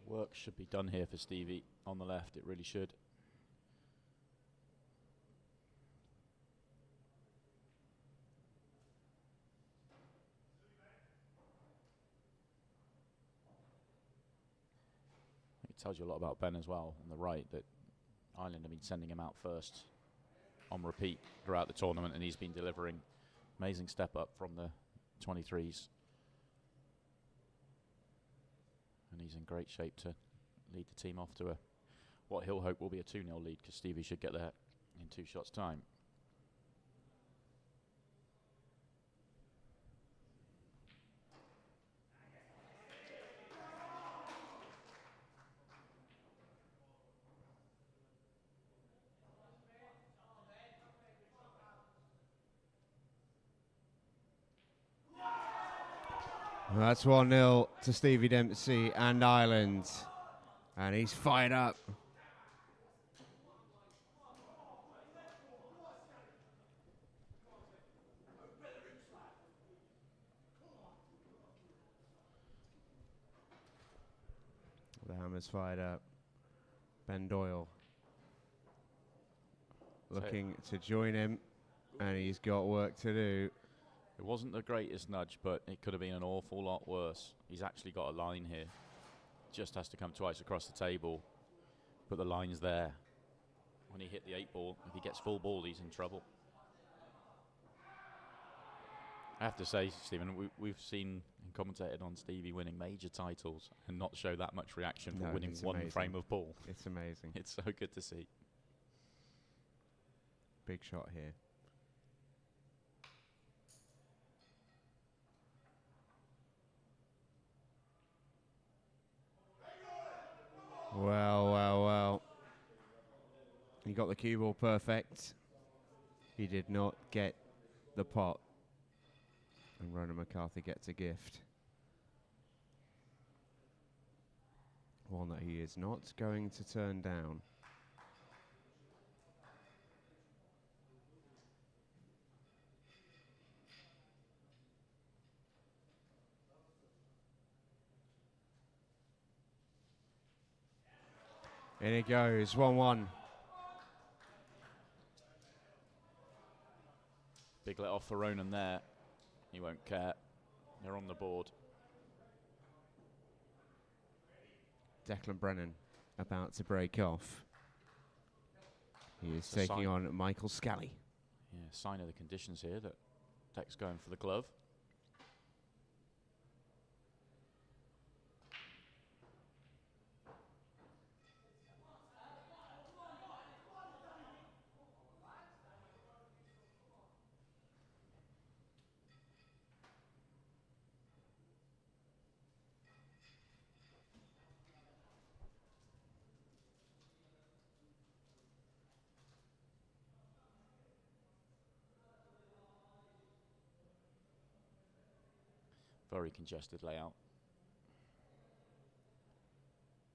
Work should be done here for Stevie on the left. It really should. It tells you a lot about Ben as well on the right, that Ireland have been sending him out first on repeat throughout the tournament, and he's been delivering amazing step up from the 23s. And he's in great shape to lead the team off to what he'll hope will be a 2-0 lead, because Stevie should get there in 2 shots' time. Well, that's 1-0 to Stevie Dempsey and Ireland. And he's fired up. The hammer's fired up. Ben Doyle looking to join him, and he's got work to do. It wasn't the greatest nudge, but it could have been an awful lot worse. He's actually got a line here. Just has to come twice across the table, but the line's there. When he hit the 8-ball, if he gets full ball, he's in trouble. I have to say, Stephen, we've seen and commentated on Stevie winning major titles and not show that much reaction for winning one frame of ball. It's amazing. It's so good to see. Big shot here. Well, well, well. He got the cue ball perfect. He did not get the pot. And Ronan McCarthy gets a gift. One that he is not going to turn down. In it goes, 1-1. Big let off for Ronan there. He won't care. They're on the board. Declan Brennan about to break off. He is taking on Michael Scally. Yeah, sign of the conditions here that Dec's going for the glove. Very congested layout.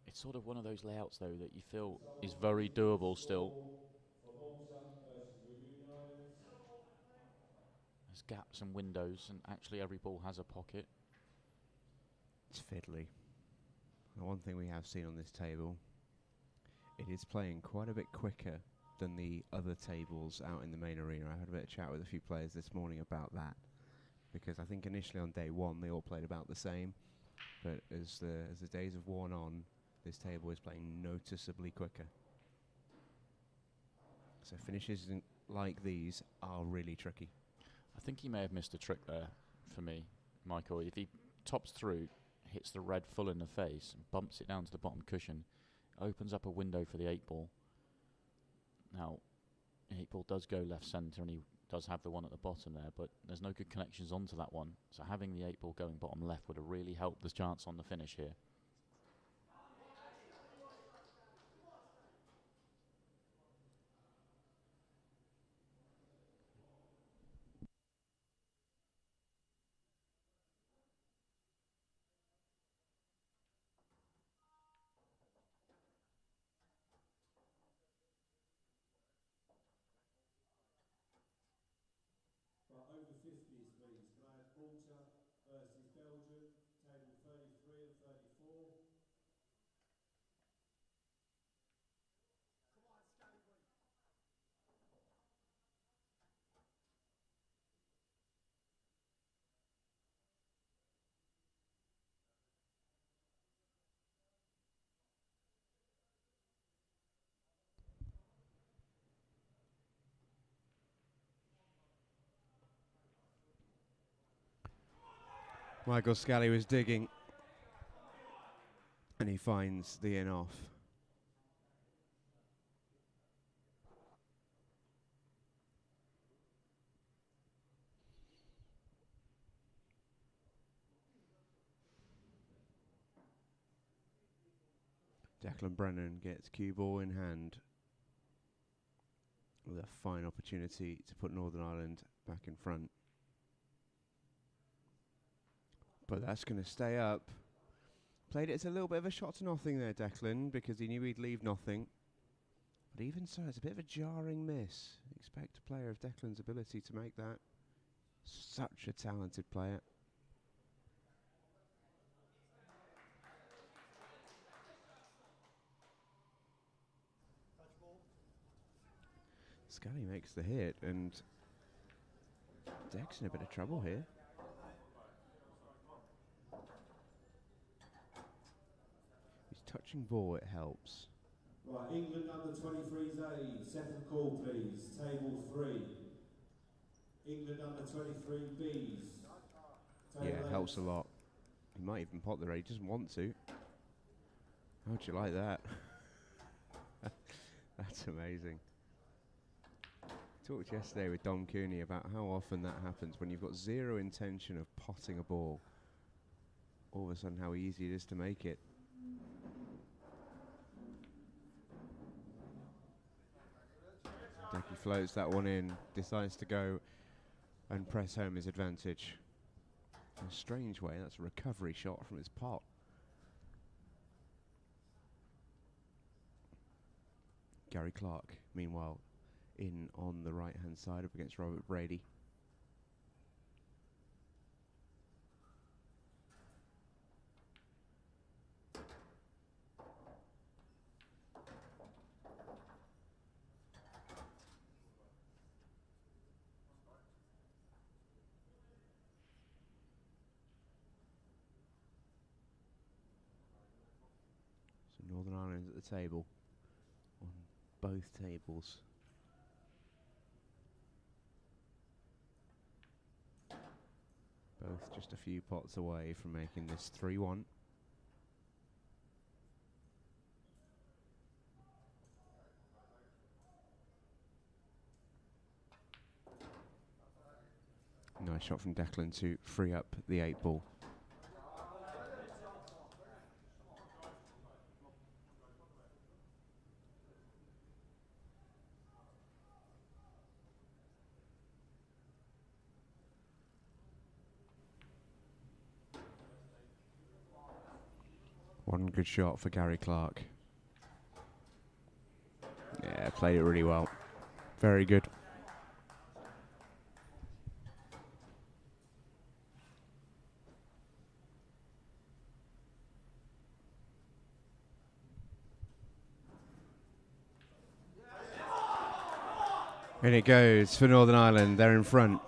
It's sort of one of those layouts, though, that you feel is very doable still. There's gaps and windows, and actually every ball has a pocket. It's fiddly. The one thing we have seen on this table, it is playing quite a bit quicker than the other tables out in the main arena. I had a bit of chat with a few players this morning about that, because I think initially on day one they all played about the same, but as the days have worn on, this table is playing noticeably quicker. So finishes like these are really tricky. I think he may have missed a trick there for me, Michael. If he tops through, hits the red full in the face, and bumps it down to the bottom cushion, opens up a window for the 8-ball. Now, the 8-ball does go left centre, and he does have the one at the bottom there, but there's no good connections onto that one. So having the 8-ball going bottom left would have really helped the chance on the finish here. Over 50s, please. Can I have Malta versus Belgium, table 33 and 34? Michael Scally was digging, and he finds the in off. Declan Brennan gets cue ball in hand with a fine opportunity to put Northern Ireland back in front. But that's going to stay up. Played it as a little bit of a shot to nothing there, Declan, because he knew he'd leave nothing. But even so, it's a bit of a jarring miss. Expect a player of Declan's ability to make that. Such a talented player. Scally makes the hit, and Dec's in a bit of trouble here. He's touching ball, it helps. Right, England under 23s A, second call please, table 3. England under 23Bs. Yeah, it helps a lot. He might even pot the raid, he doesn't want to. How'd you like that? That's amazing. Talked yesterday with Dom Cooney about how often that happens when you've got zero intention of potting a ball. All of a sudden how easy it is to make it. Decky floats that one in, decides to go and press home his advantage. In a strange way, that's a recovery shot from his pot. Gary Clark, meanwhile, in on the right-hand side up against Robert Brady. So Northern Ireland at the table, on both tables. Both just a few pots away from making this 3-1. Nice shot from Declan to free up the 8 ball. One good shot for Gary Clark. Yeah, played it really well. Very good. And it goes for Northern Ireland. They're in front.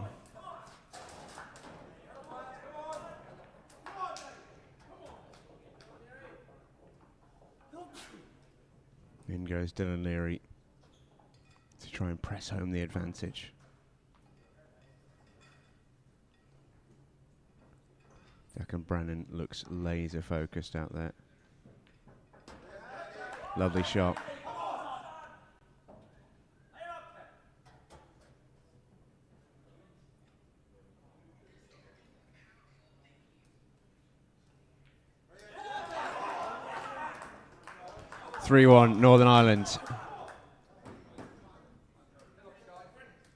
In goes Dylan Leary to try and press home the advantage. Declan Brennan looks laser focused out there. Lovely shot. (3-1) Northern Ireland.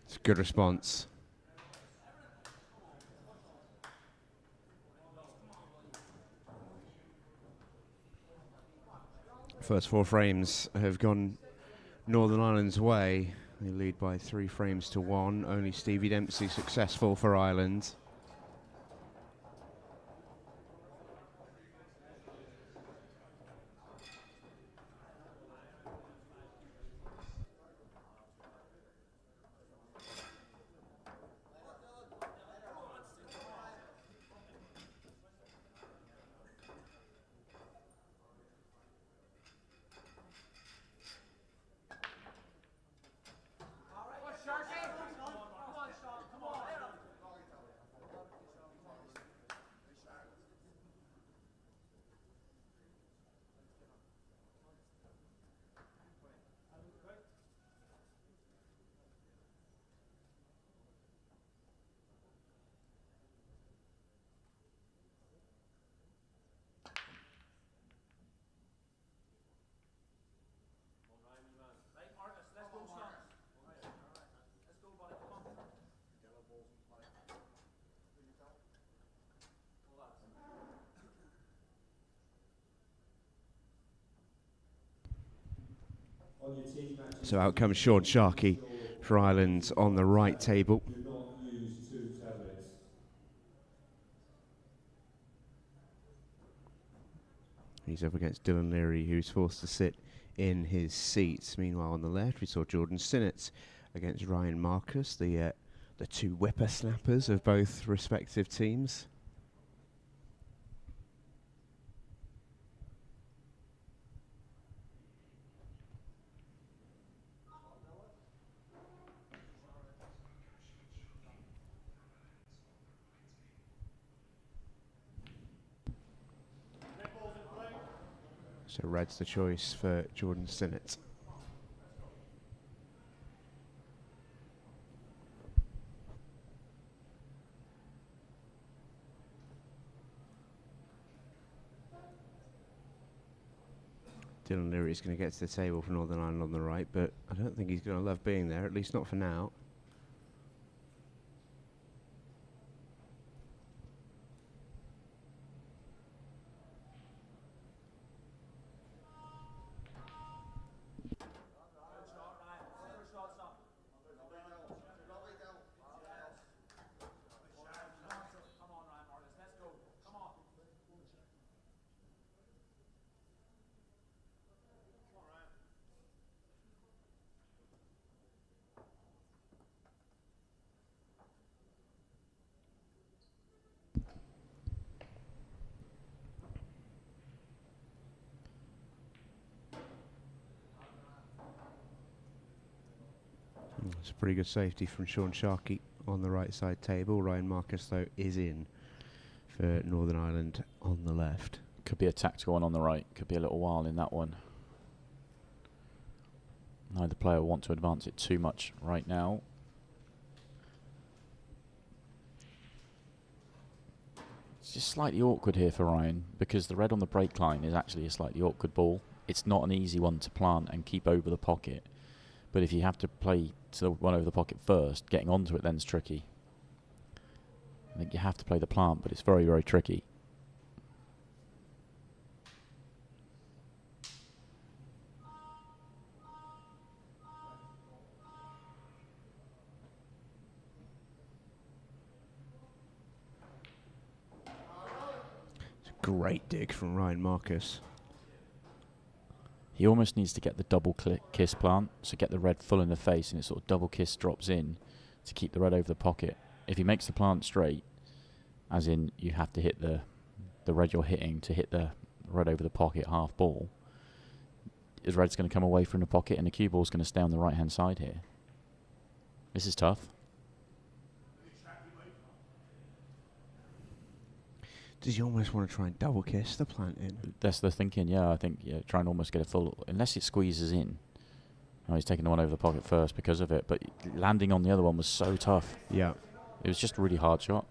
It's a good response. First 4 frames have gone Northern Ireland's way. They lead by 3 frames to 1. Only Stevie Dempsey successful for Ireland. On your team matches, So out comes Sean Sharkey for Ireland on the right table. do not use 2 tablets. He's up against Dylan Leary, who's forced to sit in his seats. Meanwhile, on the left, we saw Jordan Sinnott against Ryan Marcus, the two whippersnappers of both respective teams. So red's the choice for Jordan Sinnott. Dylan Leary is going to get to the table for Northern Ireland on the right, but I don't think he's going to love being there, at least not for now. It's a pretty good safety from Sean Sharkey on the right side table. Ryan Marcus, though, is in for Northern Ireland on the left. Could be a tactical one on the right. Could be a little while in that one. Neither player will want to advance it too much right now. It's just slightly awkward here for Ryan because the red on the break line is actually a slightly awkward ball. It's not an easy one to plant and keep over the pocket. But if you have to play to the one over the pocket first, getting onto it then's tricky. I think you have to play the plant, but it's very, very tricky. It's a great dig from Ryan Marcus. He almost needs to get the double kiss plant, so get the red full in the face and it sort of double kiss drops in to keep the red over the pocket. If he makes the plant straight, as in you have to hit the red you're hitting to hit the red over the pocket half ball, the red's going to come away from the pocket and the cue ball's going to stay on the right hand side here. This is tough. Does he almost want to try and double kiss the plant in? That's the thinking, yeah. I think try and almost get a full, unless it squeezes in. Oh, he's taking the one over the pocket first because of it, but landing on the other one was so tough. Yeah. It was just a really hard shot.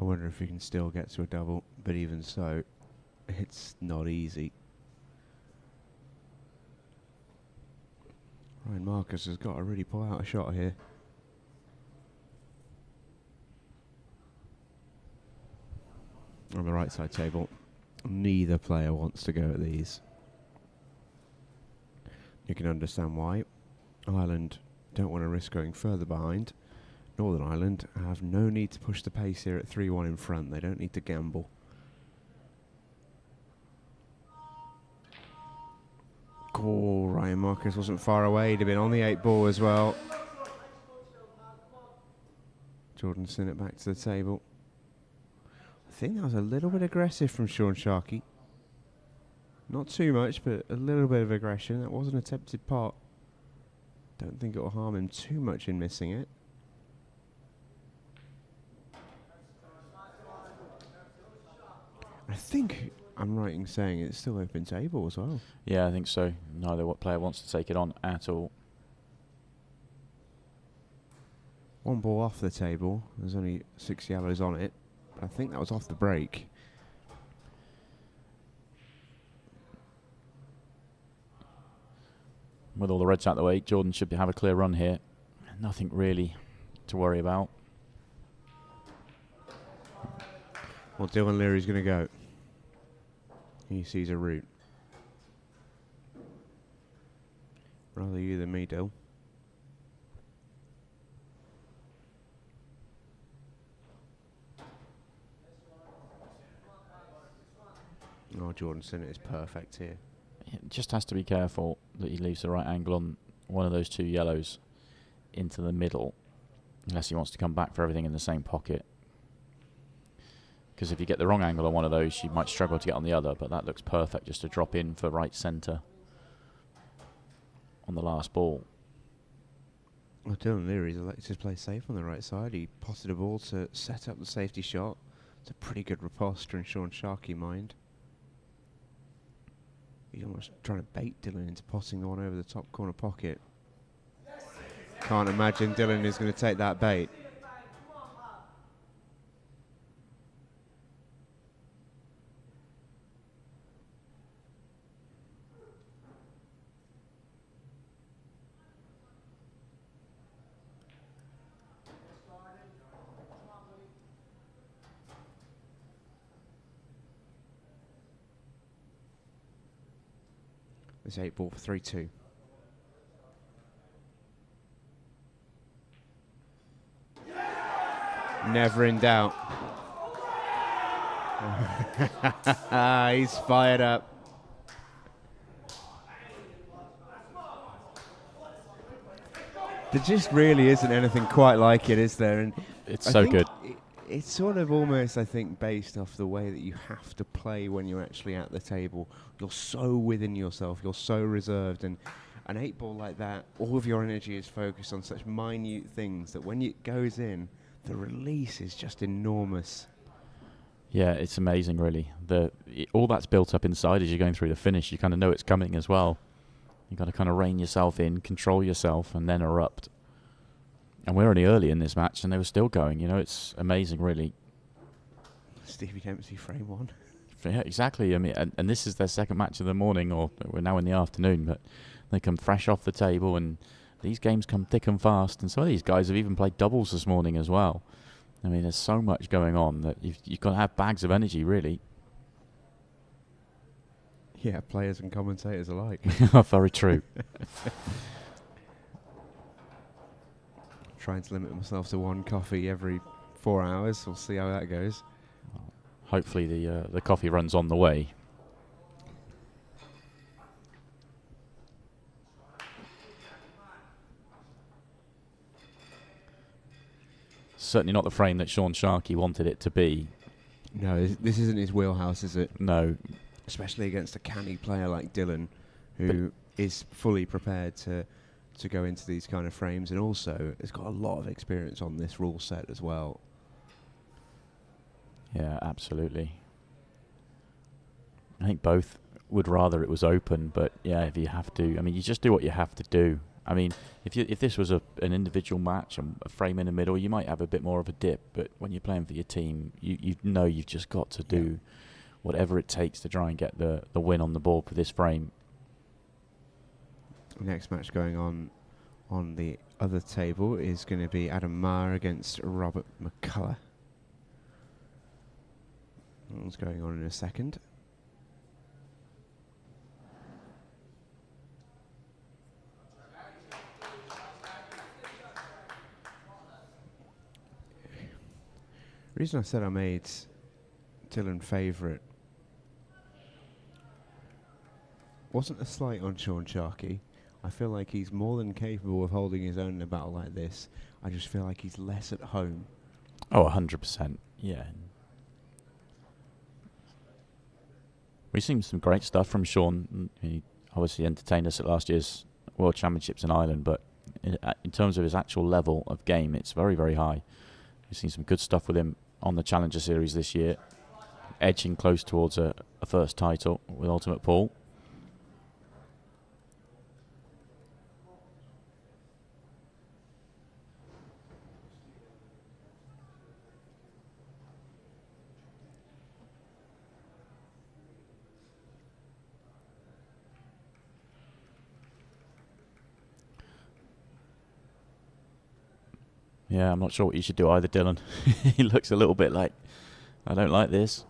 I wonder if he can still get to a double, but even so, it's not easy. Ryan Marcus has got to really pull out a shot here. On the right side table, neither player wants to go at these. You can understand why. Ireland don't want to risk going further behind. Northern Ireland have no need to push the pace here at 3-1 in front. They don't need to gamble. Oh, Ryan Marcus wasn't far away. He'd have been on the 8 ball as well. Jordan Sinnott back to the table. I think that was a little bit aggressive from Sean Sharkey. Not too much, but a little bit of aggression. That was an attempted pot. Don't think it will harm him too much in missing it. I think I'm right in saying it's still open table as well. Yeah, I think so. Neither player wants to take it on at all. One ball off the table. There's only 6 yellows on it. I think that was off the break. With all the reds out the way, Jordan should have a clear run here. Nothing really to worry about. Well, Dylan Leary's going to go. He sees a route. Rather you than me, Dill. Oh, Jordan Sinnott is perfect here. He just has to be careful that he leaves the right angle on one of those two yellows into the middle, unless he wants to come back for everything in the same pocket. Because if you get the wrong angle on one of those, you might struggle to get on the other, but that looks perfect just to drop in for right centre on the last ball. Well, Dylan Leary's elected to play safe on the right side. He potted a ball to set up the safety shot. It's a pretty good riposte in Sean Sharkey mind. He's almost trying to bait Dylan into potting the one over the top corner pocket. Can't imagine Dylan is going to take that bait. It's 8 ball for 3-2. Never in doubt. He's fired up. There just really isn't anything quite like it, is there? And It's so good. It's sort of almost, I think, based off the way that you have to play when you're actually at the table. You're so within yourself. You're so reserved. And an 8 ball like that, all of your energy is focused on such minute things that when it goes in, the release is just enormous. Yeah, it's amazing, really. All that's built up inside as you're going through the finish. You kind of know it's coming as well. You've got to kind of rein yourself in, control yourself, and then erupt. And we're only early in this match, and they were still going. You know, it's amazing, really. Stevie Dempsey, frame 1. Yeah, exactly. I mean, and this is their second match of the morning, or we're now in the afternoon, but they come fresh off the table, and these games come thick and fast. And some of these guys have even played doubles this morning as well. I mean, there's so much going on that you've got to have bags of energy, really. Yeah, players and commentators alike. Very true. Trying to limit myself to one coffee every 4 hours. We'll see how that goes. Hopefully the coffee runs on the way. Certainly not the frame that Sean Sharkey wanted it to be. No, this isn't his wheelhouse, is it? No. Especially against a canny player like Dylan, who is fully prepared to go into these kind of frames, and also has got a lot of experience on this rule set as well. Yeah, absolutely. I think both would rather it was open, but yeah, if you have to, I mean, you just do what you have to do. I mean, if this was an individual match and a frame in the middle, you might have a bit more of a dip, but when you're playing for your team, you know you've just got to do whatever it takes to try and get the win on the board for this frame. Next match going on the other table is going to be Adam Maher against Robert McCullough. What's going on in a second? The reason I said I made Dylan favourite wasn't a slight on Sean Sharkey. I feel like he's more than capable of holding his own in a battle like this. I just feel like he's less at home. Oh, 100%. Yeah. We've seen some great stuff from Sean. He obviously entertained us at last year's World Championships in Ireland, but in terms of his actual level of game, it's very, very high. We've seen some good stuff with him on the Challenger Series this year, edging close towards a first title with Ultimate Pool. Yeah, I'm not sure what you should do either, Dylan. He looks a little bit like, I don't like this.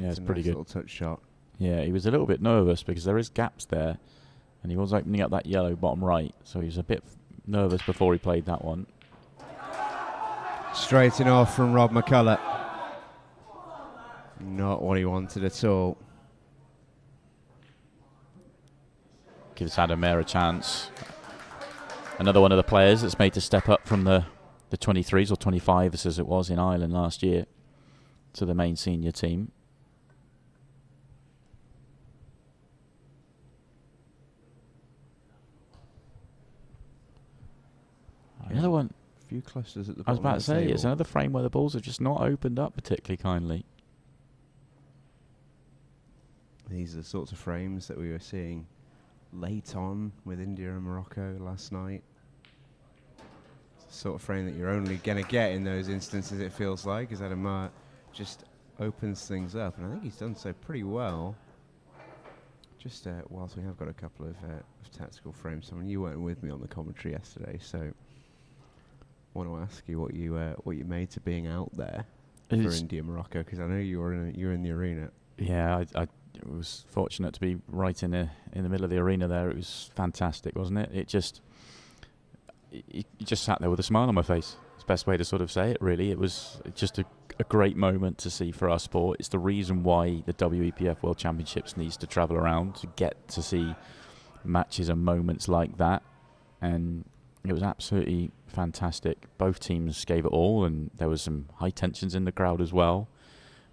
Yeah, it's pretty nice good. little touch shot. Yeah, he was a little bit nervous because there is gaps there, and he was opening up that yellow bottom right, so he was a bit nervous before he played that one. Straight and off from Rob McCullough. Not what he wanted at all. Gives Adam Mayer a chance. Another one of the players that's made to step up from the 23s or 25s as it was in Ireland last year to the main senior team. Another one. A few clusters at the I was bottom. about to say, it's another frame where the balls have just not opened up particularly kindly. These are the sorts of frames that we were seeing late on with India and Morocco last night. It's the sort of frame that you're only going to get in those instances, it feels like, as Adam Mayer just opens things up. And I think he's done so pretty well. Just whilst we have got a couple of tactical frames, you weren't with me on the commentary yesterday, so I want to ask you what you made to being out there for India Morocco, because I know you were in the arena. Yeah, I was fortunate to be right in the middle of the arena there. It was fantastic, wasn't it? It just sat there with a smile on my face. It's the best way to sort of say it, really. It was just a great moment to see for our sport. It's the reason why the WEPF World Championships needs to travel around to get to see matches and moments like that. And it was absolutely fantastic. Both teams gave it all, and there was some high tensions in the crowd as well.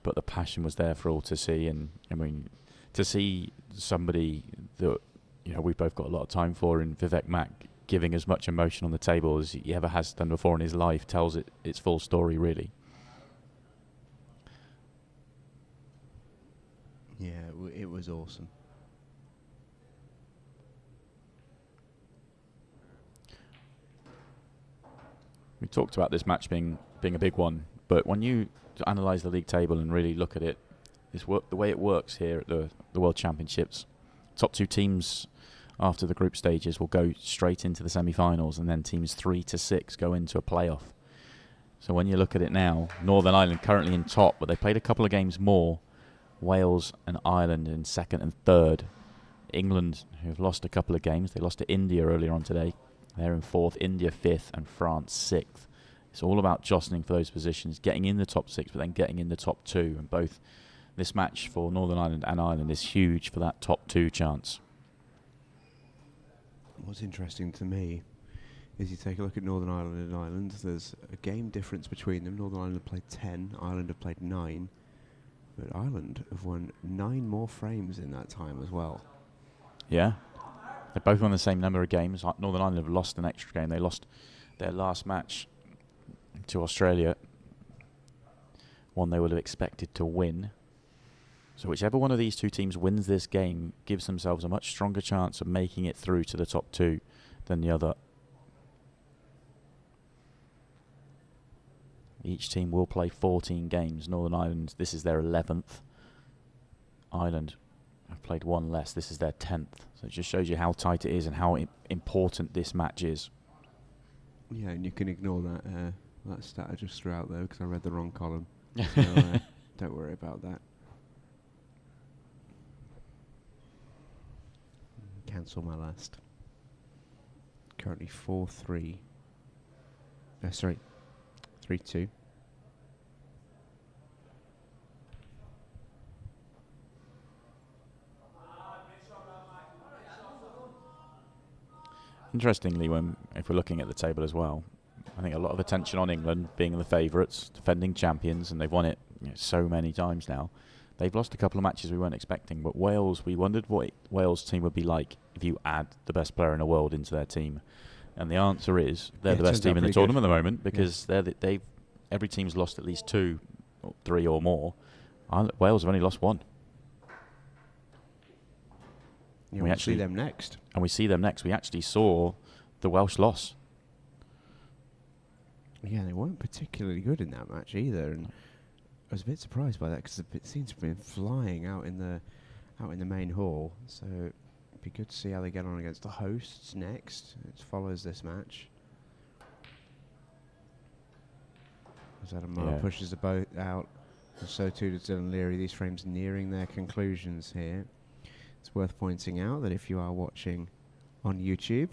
But the passion was there for all to see. And I mean, to see somebody that we've both got a lot of time for in Vivek Mack giving as much emotion on the table as he ever has done before in his life tells its full story, really. Yeah, it was awesome. We talked about this match being a big one, but when you analyse the league table and really look at it, the way it works here at the World Championships, top two teams after the group stages will go straight into the semi-finals, and then teams 3 to 6 go into a playoff. So when you look at it now, Northern Ireland currently in top, but they played a couple of games more. Wales and Ireland in second and third. England, who have lost a couple of games, they lost to India earlier on today. They're in fourth, India fifth, and France sixth. It's all about jostling for those positions, getting in the top 6, but then getting in the top 2. And both this match for Northern Ireland and Ireland is huge for that top 2 chance. What's interesting to me is you take a look at Northern Ireland and Ireland. There's a game difference between them. Northern Ireland have played 10, Ireland have played 9. But Ireland have won 9 more frames in that time as well. Yeah. They both won the same number of games. Northern Ireland have lost an extra game. They lost their last match to Australia, one they would have expected to win. So whichever one of these two teams wins this game gives themselves a much stronger chance of making it through to the top 2 than the other. Each team will play 14 games. Northern Ireland, this is their 11th. Ireland have played 1 less. This is their 10th. So it just shows you how tight it is and how important this match is. Yeah, and you can ignore that stat I just threw out there because I read the wrong column. So don't worry about that. Cancel my last. Currently 4-3. Sorry, 3-2. Interestingly, if we're looking at the table as well, I think a lot of attention on England being the favourites, defending champions, and they've won it so many times now. They've lost a couple of matches we weren't expecting, but Wales, we wondered what Wales' team would be like if you add the best player in the world into their team. And the answer is they're the best team in the tournament at the moment because every team's lost at least 2 or 3 or more. Wales have only lost 1. Yeah, we see them next. And we see them next. We actually saw the Welsh loss. Yeah, they weren't particularly good in that match either, and I was a bit surprised by that because it seems to have been flying out in the main hall. So it'd be good to see how they get on against the hosts next. It follows this match. As Adam Maher pushes the boat out And so too does Dylan Leary. These frames nearing their conclusions here. It's worth pointing out that if you are watching on YouTube,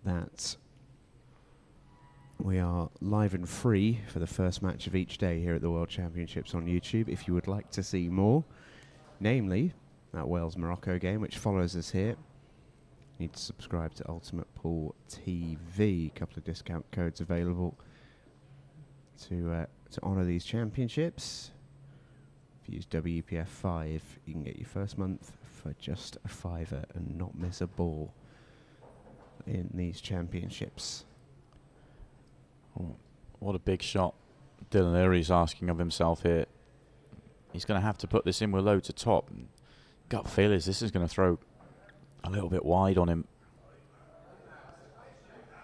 that we are live and free for the first match of each day here at the World Championships on YouTube. If you would like to see more, namely that Wales-Morocco game, which follows us here, you need to subscribe to Ultimate Pool TV. A couple of discount codes available to honour these championships. If you use WEPF 5, you can get your first month for just a £5 and not miss a ball in these championships. Oh, what a big shot Dylan Leary's asking of himself here. He's going to have to put this in with low to top. Gut feel is this is going to throw a little bit wide on him.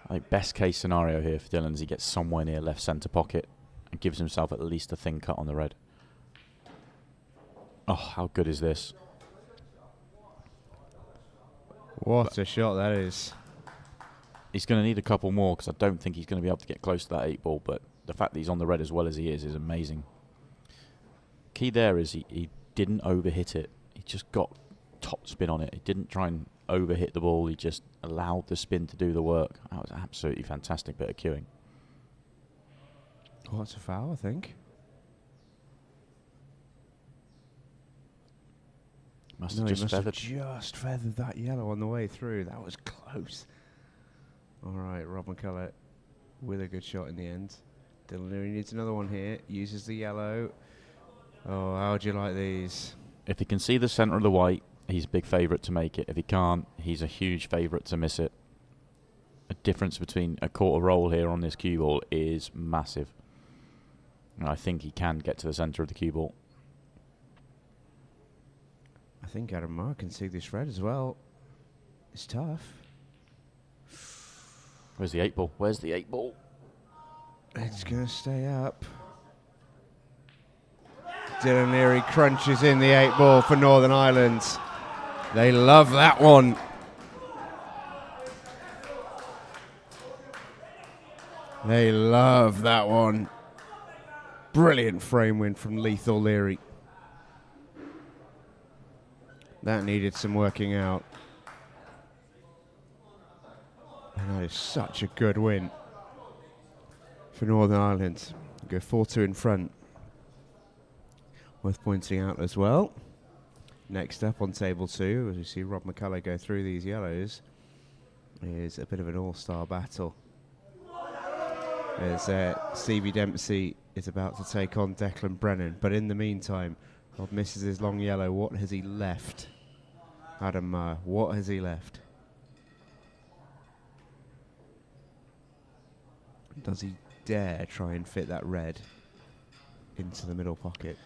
I think best case scenario here for Dylan is he gets somewhere near left centre pocket and gives himself at least a thin cut on the red. Oh, how good is this? What a shot that is. He's going to need a couple more because I don't think he's going to be able to get close to that 8 ball, but the fact that he's on the red as well as he is amazing. Key there is he didn't overhit it. He just got top spin on it. He didn't try and overhit the ball. He just allowed the spin to do the work. That was an absolutely fantastic bit of cueing. Oh, that's a foul, I think. Must No, have he just must have feathered. just feathered that yellow on the way through. That was close. All right, Rob McCullough with a good shot in the end. Dylan Leary needs another one here. Uses the yellow. Oh, how would you like these? If he can see the centre of the white, he's a big favourite to make it. If he can't, he's a huge favourite to miss it. A difference between a quarter roll here on this cue ball is massive. And I think he can get to the centre of the cue ball. I think Adam Marr can see this red as well. It's tough. Where's the 8 ball? Where's the 8 ball? It's going to stay up. Dylan Leary crunches in the 8 ball for Northern Ireland. They love that one. They love that one. Brilliant frame win from Lethal Leary. That needed some working out. And that is such a good win for Northern Ireland. Go 4-2 in front. Worth pointing out as well. Next up on table 2, as we see Rob McCullough go through these yellows, is a bit of an all-star battle. As Stevie Dempsey is about to take on Declan Brennan. But in the meantime, Rob misses his long yellow. What has he left? Adam Marr, what has he left? Does he dare try and fit that red into the middle pocket?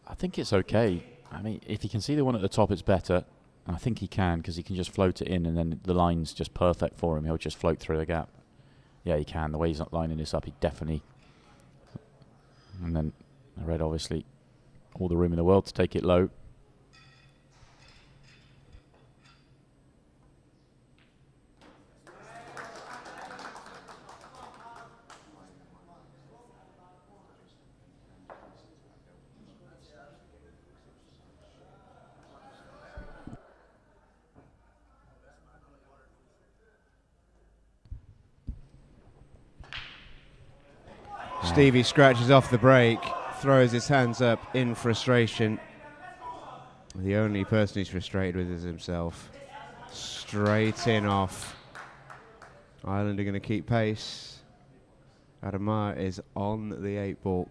I think it's okay. I mean, if he can see the one at the top, it's better. And I think he can because he can just float it in and then the line's just perfect for him. He'll just float through the gap. Yeah, he can. The way he's not lining this up, he definitely... And then the red, obviously, all the room in the world to take it low. Stevie scratches off the break, throws his hands up in frustration. The only person he's frustrated with is himself. Straight in off. Ireland are going to keep pace. Adam Marr is on the 8 ball.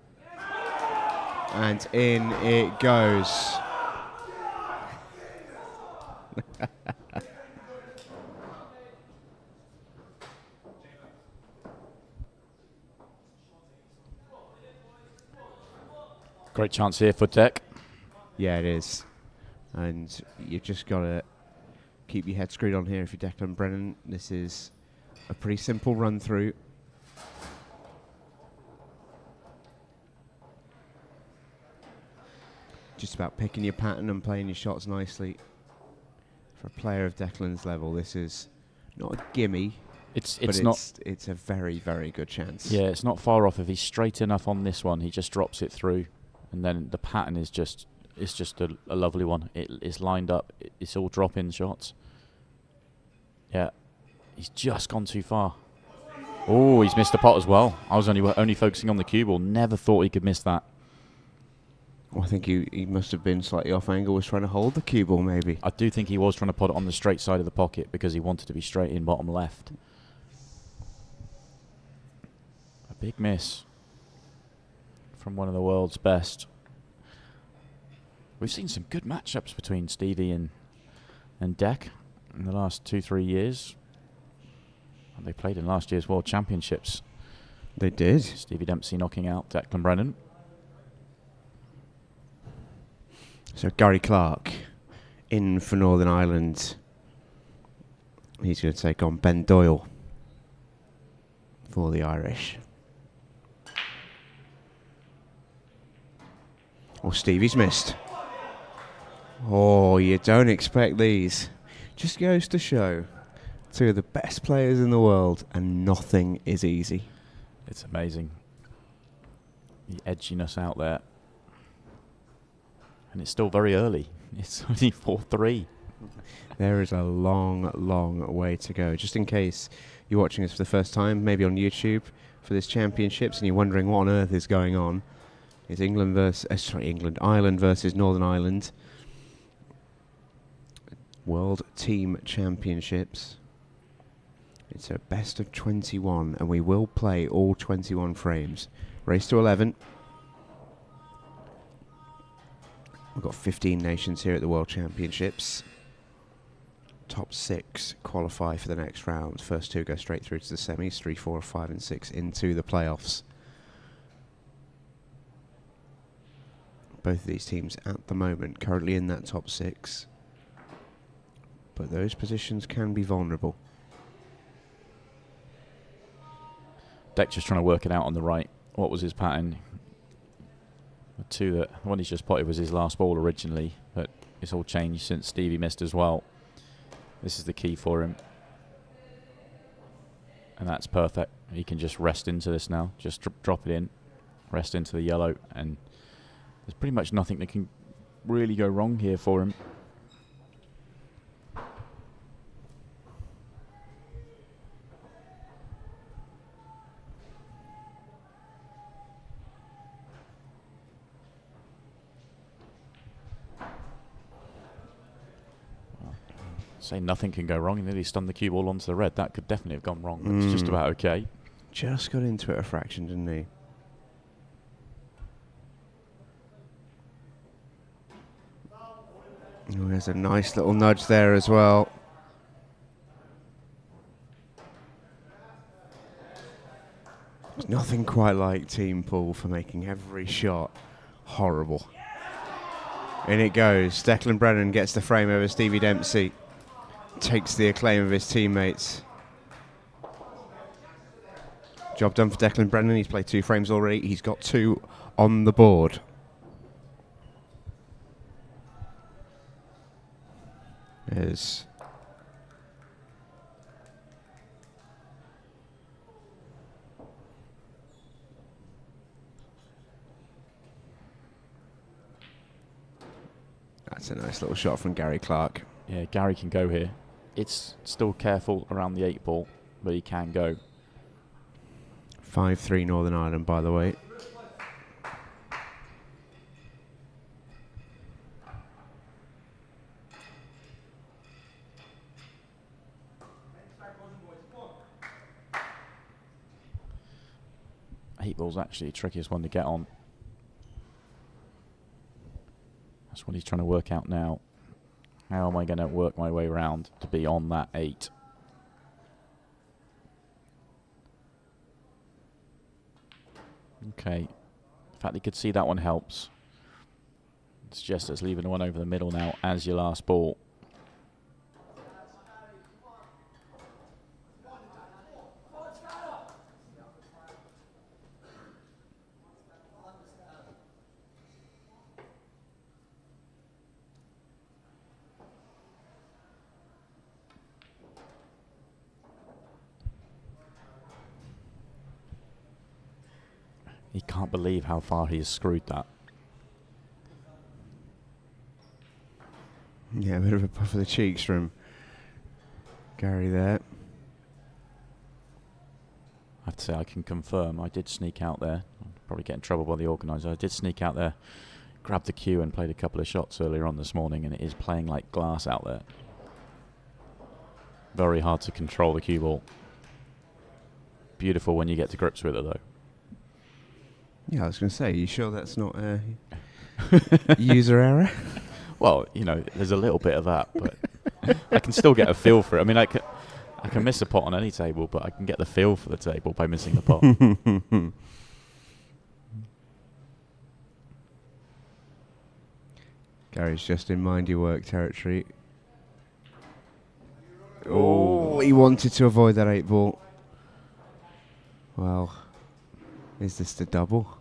And in it goes. Great chance here for Deck. Yeah, it is. And you've just got to keep your head screwed on here if you're Declan Brennan. This is a pretty simple run through. Just about picking your pattern and playing your shots nicely. For a player of Declan's level, this is not a gimme. It's but not. It's a very, very good chance. Yeah, it's not far off. If he's straight enough on this one, he just drops it through, and then the pattern is just a lovely one. It's lined up. It's all drop-in shots. Yeah, he's just gone too far. Oh, he's missed the pot as well. I was only focusing on the cue ball. Never thought he could miss that. Well, I think he must have been slightly off angle, was trying to hold the cue ball maybe. I do think he was trying to put it on the straight side of the pocket because he wanted to be straight in bottom left. A big miss from one of the world's best. We've seen some good matchups between Stevie and Deck in the last 2-3 years. And they played in last year's World Championships. They did. Stevie Dempsey knocking out Declan Brennan. So Gary Clark in for Northern Ireland. He's going to take on Ben Doyle for the Irish. Oh, Stevie's missed. Oh, you don't expect these. Just goes to show two of the best players in the world, and nothing is easy. It's amazing. The edginess out there. And it's still very early. It's only 4-3. There is a long, long way to go. Just in case you're watching this for the first time, maybe on YouTube for this championships, and you're wondering what on earth is going on, it's Ireland versus Northern Ireland. World Team Championships. It's a best of 21, and we will play all 21 frames. Race to 11. We've got 15 nations here at the World Championships. Top 6 qualify for the next round. First 2 go straight through to the semis. 3, 4, 5 and 6 into the playoffs. Both of these teams at the moment currently in that top 6. But those positions can be vulnerable. Deck just trying to work it out on the right. What was his pattern? The one he's just potted was his last ball originally, but it's all changed since Stevie missed as well. This is the key for him. And that's perfect. He can just rest into this now. Just drop it in, rest into the yellow, and there's pretty much nothing that can really go wrong here for him. Say nothing can go wrong. He nearly stunned the cue ball onto the red. That could definitely have gone wrong. It's just about okay. Just got into it a fraction, didn't he? Oh, there's a nice little nudge there as well. There's nothing quite like team pool for making every shot horrible. In it goes. Declan Brennan gets the frame over Stevie Dempsey. Takes the acclaim of his teammates. Job done for Declan Brennan. He's played 2 frames already. He's got 2 on the board. There's that's a nice little shot from Gary Clark. Yeah, Gary can go here. It's still careful around the 8 ball, but he can go. 5-3 Northern Ireland, by the way. Eight ball's actually the trickiest one to get on. That's what he's trying to work out now. How am I going to work my way around to be on that 8? Okay. The fact that you could see that one helps. It's just us leaving the one over the middle now as your last ball. He can't believe how far he has screwed that. Yeah, a bit of a puff of the cheeks from Gary there. I have to say, I can confirm I did sneak out there. I'll probably get in trouble by the organiser. I did sneak out there, grabbed the cue and played a couple of shots earlier on this morning, and it is playing like glass out there. Very hard to control the cue ball. Beautiful when you get to grips with it, though. Yeah, I was going to say, you sure that's not a user error? Well, you know, there's a little bit of that, but I can still get a feel for it. I mean, I can miss a pot on any table, but I can get the feel for the table by missing the pot. Gary's just in mind your work territory. Oh, he wanted to avoid that 8-ball. Well, is this the double?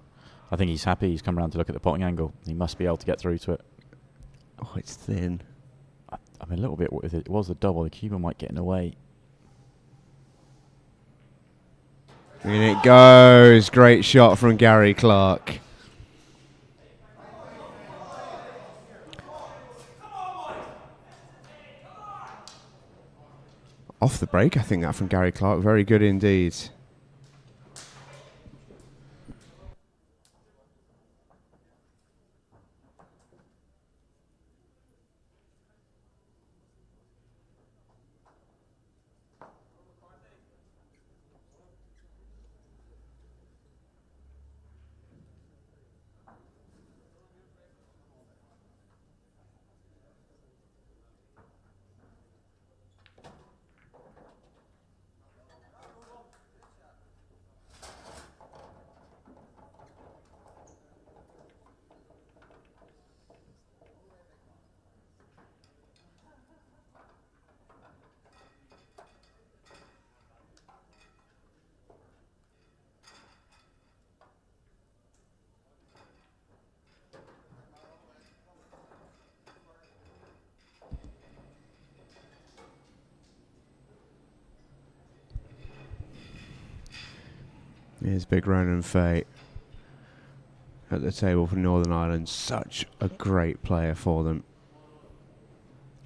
I think he's happy. He's come round to look at the potting angle. He must be able to get through to it. Oh, it's thin. I mean, a little bit. If it was the double, the keeper might get in the way. In it goes. Great shot from Gary Clark. Off the break, I think that from Gary Clark. Very good indeed. Here's Big Ronan Fate at the table for Northern Ireland. Such a great player for them.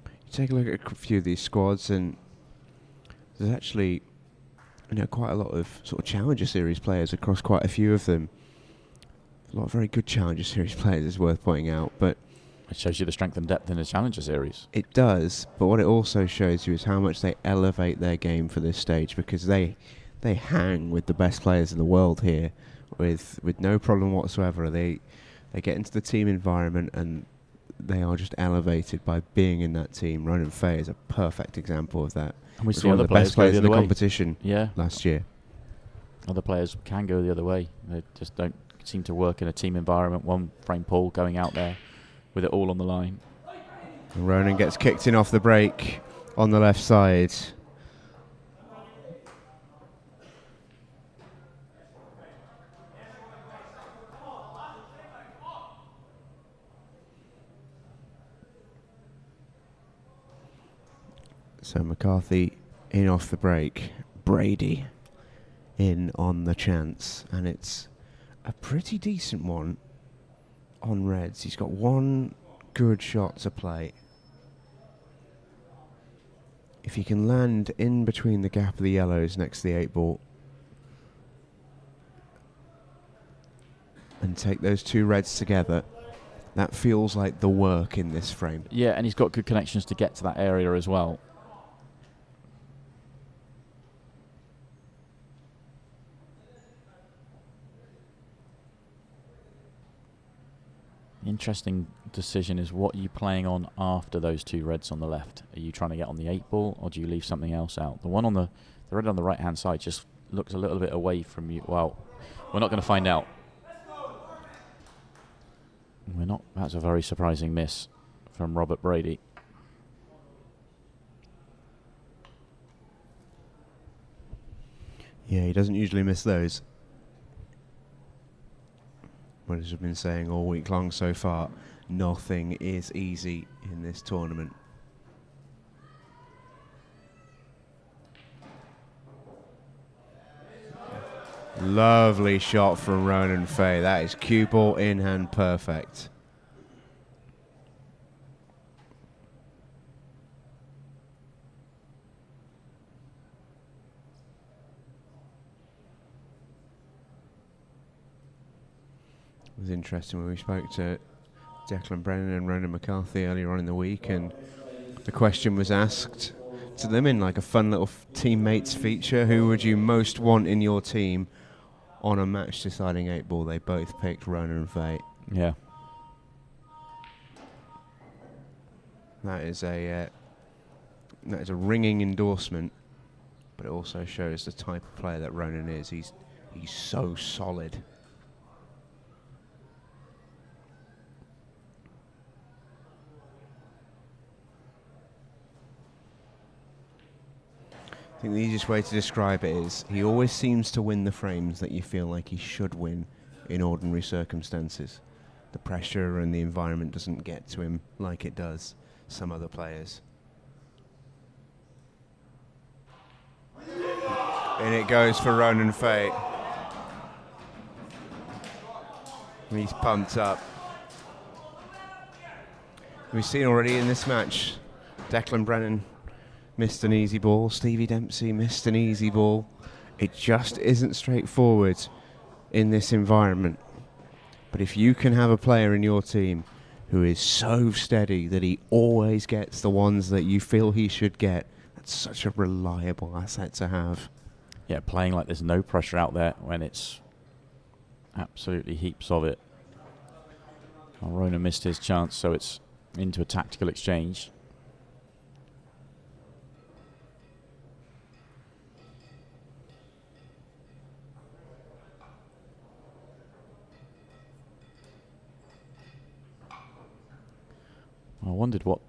You take a look at a few of these squads, and there's actually, you know, quite a lot of sort of Challenger Series players across quite a few of them. A lot of very good Challenger Series players, is worth pointing out, but It shows you the strength and depth in the Challenger Series. it does. But what it also shows you is how much they elevate their game for this stage, because they hang with the best players in the world here with no problem whatsoever. They get into the team environment and they are just elevated by being in that team. Ronan Fay is a perfect example of that. And we Was see one other of the best players players go in the the other way. competition Yeah. last year. Other players can go the other way. They just don't seem to work in a team environment. One frame pull going out there with it all on the line. And Ronan gets kicked in off the break on the left side. So McCarthy in off the break. Brady in on the chance. And it's a pretty decent one on reds. He's got one good shot to play. If he can land in between the gap of the yellows next to the 8-ball and take those two reds together, that feels like the work in this frame. Yeah, and he's got good connections to get to that area as well. Interesting decision is what are you playing on after those two reds on the left? Are you trying to get on the 8-ball or do you leave something else out? The one on the red on the right hand side just looks a little bit away from you. Well, we're not going to find out. We're not. That's a very surprising miss from Robert Brady. Yeah, he doesn't usually miss those. What as we've been saying all week long so far, nothing is easy in this tournament. Lovely shot from Ronan Fay. That is cue ball in hand perfect. It was interesting when we spoke to Declan Brennan and Ronan McCarthy earlier on in the week, and the question was asked to them in like a fun little teammates feature: who would you most want in your team on a match deciding 8-ball? They both picked Ronan Fay. Yeah. That is a ringing endorsement, but it also shows the type of player that Ronan is. He's so solid. I think the easiest way to describe it is he always seems to win the frames that you feel like he should win in ordinary circumstances. The pressure and the environment doesn't get to him like it does some other players. And it goes for Ronan Fay. He's pumped up. We've seen already in this match, Declan Brennan missed an easy ball. Stevie Dempsey missed an easy ball. It just isn't straightforward in this environment. But if you can have a player in your team who is so steady that he always gets the ones that you feel he should get, that's such a reliable asset to have. Yeah, playing like there's no pressure out there when it's absolutely heaps of it. Well, Rona missed his chance, so it's into a tactical exchange. I wondered what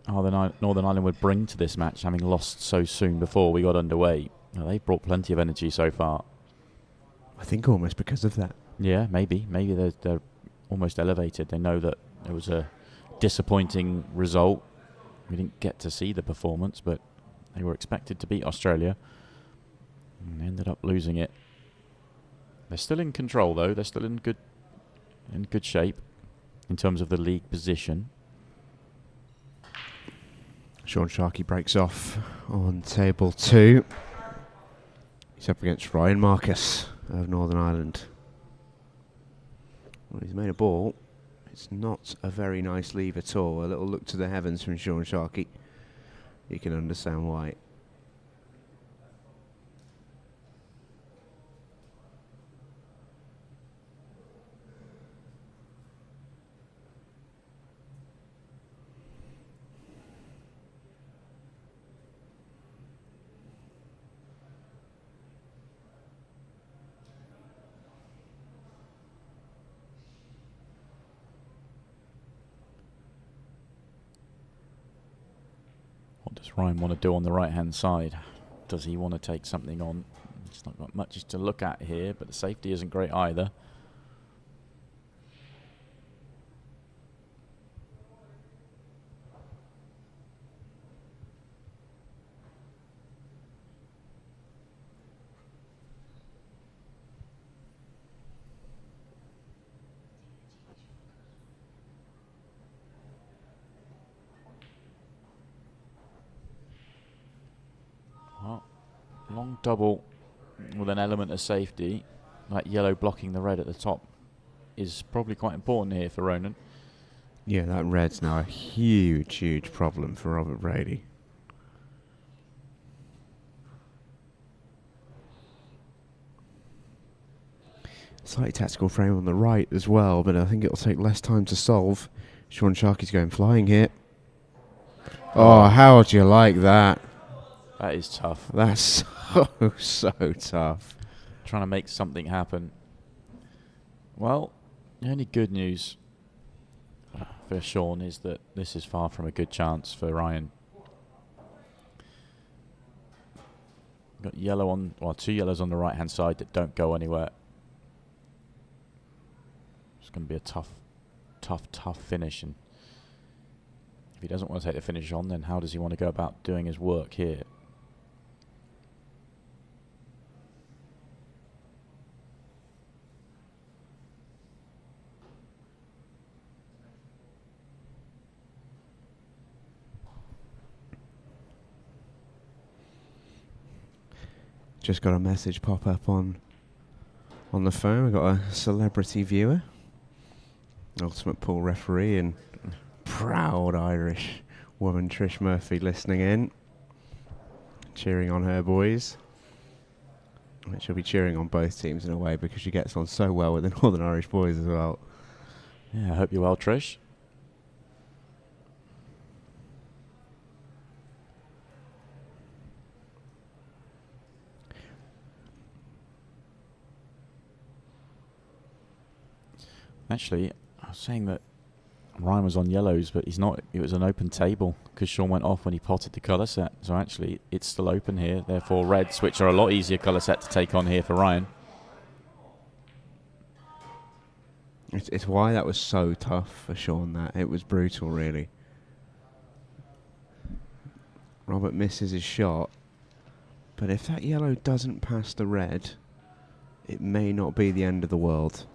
Northern Ireland would bring to this match, having lost so soon before we got underway. Well, they've brought plenty of energy so far. I think almost because of that. Yeah, maybe they're almost elevated. They know that it was a disappointing result. We didn't get to see the performance, but they were expected to beat Australia and ended up losing it. They're still in control, though. They're still in good shape in terms of the league position. Sean Sharkey breaks off on table 2. He's up against Ryan Marcus of Northern Ireland. Well, he's made a ball. It's not a very nice leave at all. A little look to the heavens from Sean Sharkey. You can understand why. What does Ryan want to do on the right-hand side? Does he want to take something on? He's not got much to look at here, but the safety isn't great either. Long double with an element of safety. That yellow blocking the red at the top is probably quite important here for Ronan. Yeah, that red's now a huge, huge problem for Robert Brady. Slightly tactical frame on the right as well, but I think it'll take less time to solve. Sean Sharkey's going flying here. Oh, how do you like that? That is tough. That's so tough. Trying to make something happen. Well, the only good news for Sean is that this is far from a good chance for Ryan. Got yellow on, well, 2 yellows on the right-hand side that don't go anywhere. It's going to be a tough finish. And if he doesn't want to take the finish on, then how does he want to go about doing his work here? Just got a message pop up on the phone. We've got a celebrity viewer, ultimate pool referee and proud Irish woman Trish Murphy listening in, cheering on her boys. And she'll be cheering on both teams in a way because she gets on so well with the Northern Irish boys as well. Yeah, I hope you're well, Trish. Actually, I was saying that Ryan was on yellows, but he's not. It was an open table because Sean went off when he potted the colour set. So actually, it's still open here. Therefore, reds, which are a lot easier colour set to take on here for Ryan. It's why that was so tough for Sean. That it was brutal, really. Robert misses his shot, but if that yellow doesn't pass the red, it may not be the end of the world.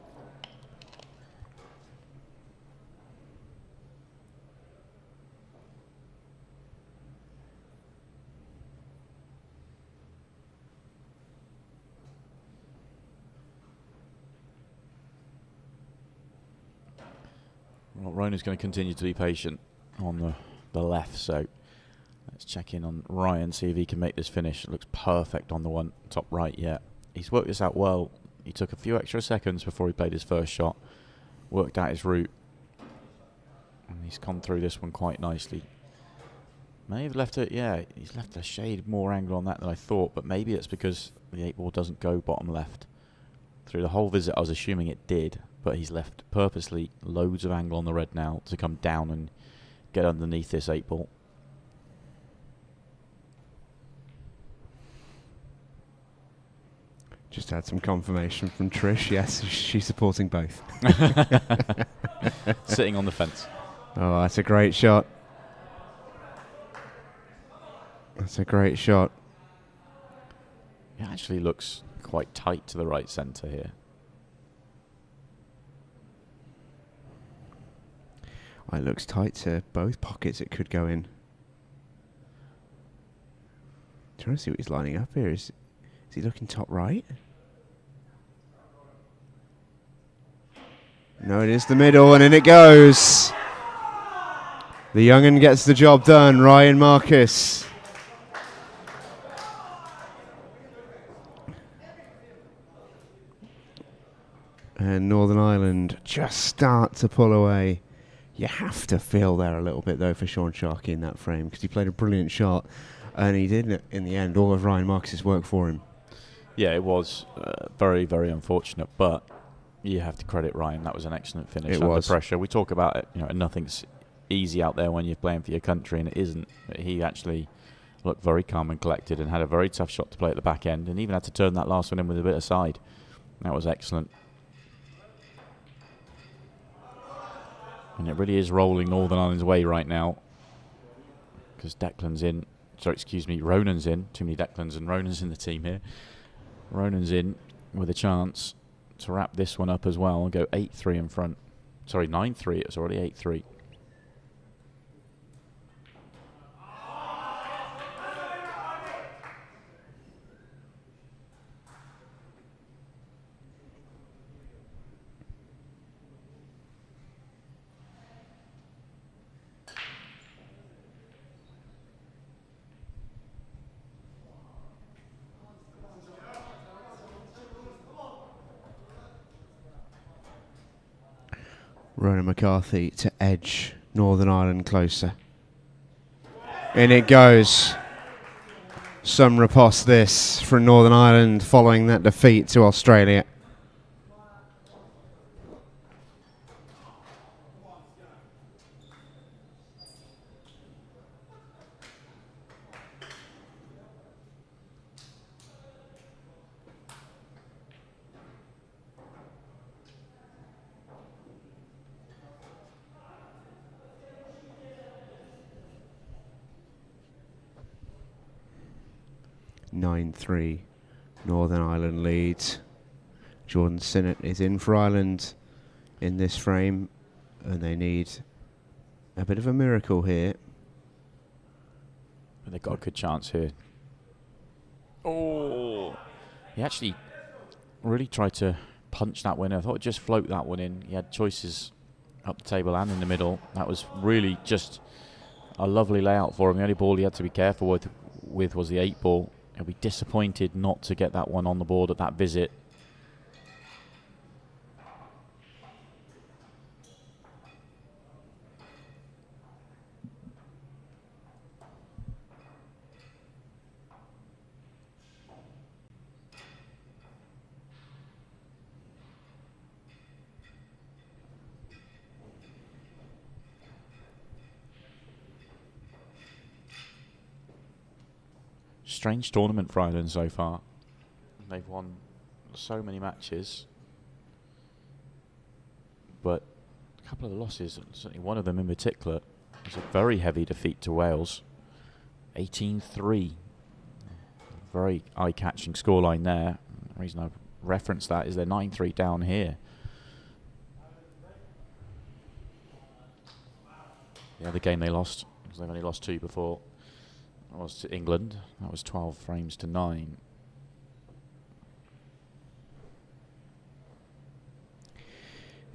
Well, Rona's going to continue to be patient on the left, so let's check in on Ryan, see if he can make this finish. It looks perfect on the one top right, yeah. He's worked this out well. He took a few extra seconds before he played his first shot, worked out his route, and he's gone through this one quite nicely. May have left it, yeah, he's left a shade more angle on that than I thought, but maybe it's because the 8 ball doesn't go bottom left. Through the whole visit, I was assuming it did, but he's left purposely loads of angle on the red now to come down and get underneath this 8 ball. Just had some confirmation from Trish. Yes, she's supporting both. Sitting on the fence. Oh, that's a great shot. That's a great shot. It actually looks quite tight to the right centre here. Oh, it looks tight to both pockets it could go in. Trying to see what he's lining up here. Is he looking top right? No, it is the middle, and in it goes. The young'un gets the job done, Ryan Marcus. And Northern Ireland just start to pull away. You have to feel there a little bit, though, for Sean Sharkey in that frame, because he played a brilliant shot, and he did, in the end, all of Ryan Marcus's work for him. Yeah, it was very, very unfortunate, but you have to credit Ryan. That was an excellent finish under pressure. We talk about it, nothing's easy out there when you're playing for your country, and it isn't. But he actually looked very calm and collected and had a very tough shot to play at the back end, and even had to turn that last one in with a bit of side. That was excellent. And it really is rolling Northern Ireland's way right now, because Declan's in. Sorry, excuse me, Ronan's in. Too many Declans and Ronan's in the team here. Ronan's in with a chance to wrap this one up as well and go 8-3 in front. Sorry, 9-3. It was already 8-3. Ronan McCarthy to edge Northern Ireland closer. In it goes. Some riposte this from Northern Ireland following that defeat to Australia. Northern Ireland leads. Jordan Sinnott is in for Ireland in this frame, and they need a bit of a miracle here. But they've got a good chance here. Oh! He actually really tried to punch that winner. I thought just float that one in. He had choices up the table and in the middle. That was really just a lovely layout for him. The only ball he had to be careful with was the 8 ball. He'll be disappointed not to get that one on the board at that visit. Strange tournament for Ireland so far. They've won so many matches, but a couple of the losses, certainly one of them in particular, was a very heavy defeat to Wales. 18-3. Very eye-catching scoreline there. The reason I reference that is they're 9-3 down here. The other game they lost, because they've only lost 2 before, was to England. That was 12 frames to 9.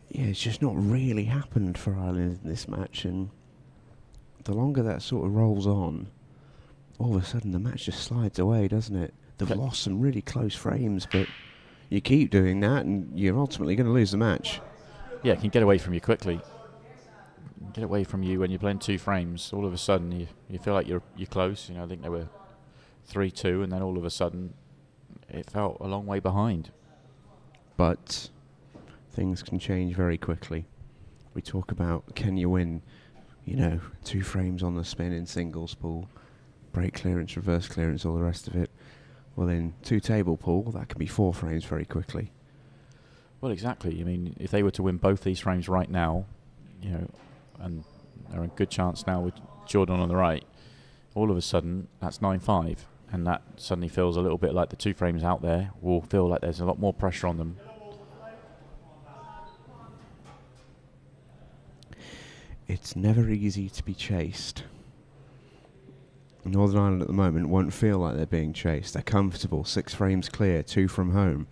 Yeah, it's just not really happened for Ireland in this match, and the longer that sort of rolls on, all of a sudden the match just slides away, doesn't it? They've lost some really close frames, but you keep doing that and you're ultimately going to lose the match. Yeah, it can get away from you quickly. Get away from you when you're playing 2 frames. All of a sudden you feel like you're close. You know, I think they were 3-2, and then all of a sudden it felt a long way behind. But things can change very quickly. We talk about, can you win, 2 frames on the spin in singles pool, break clearance, reverse clearance, all the rest of it. Well, in 2 table pool, that can be 4 frames very quickly. Well, exactly. I mean, if they were to win both these frames right now, and they're in good chance now with Jordan on the right, all of a sudden that's 9-5, and that suddenly feels a little bit like the 2 frames out there will feel like there's a lot more pressure on them. It's never easy to be chased. Northern Ireland at the moment won't feel like they're being chased. They're comfortable, 6 frames clear, 2 from home.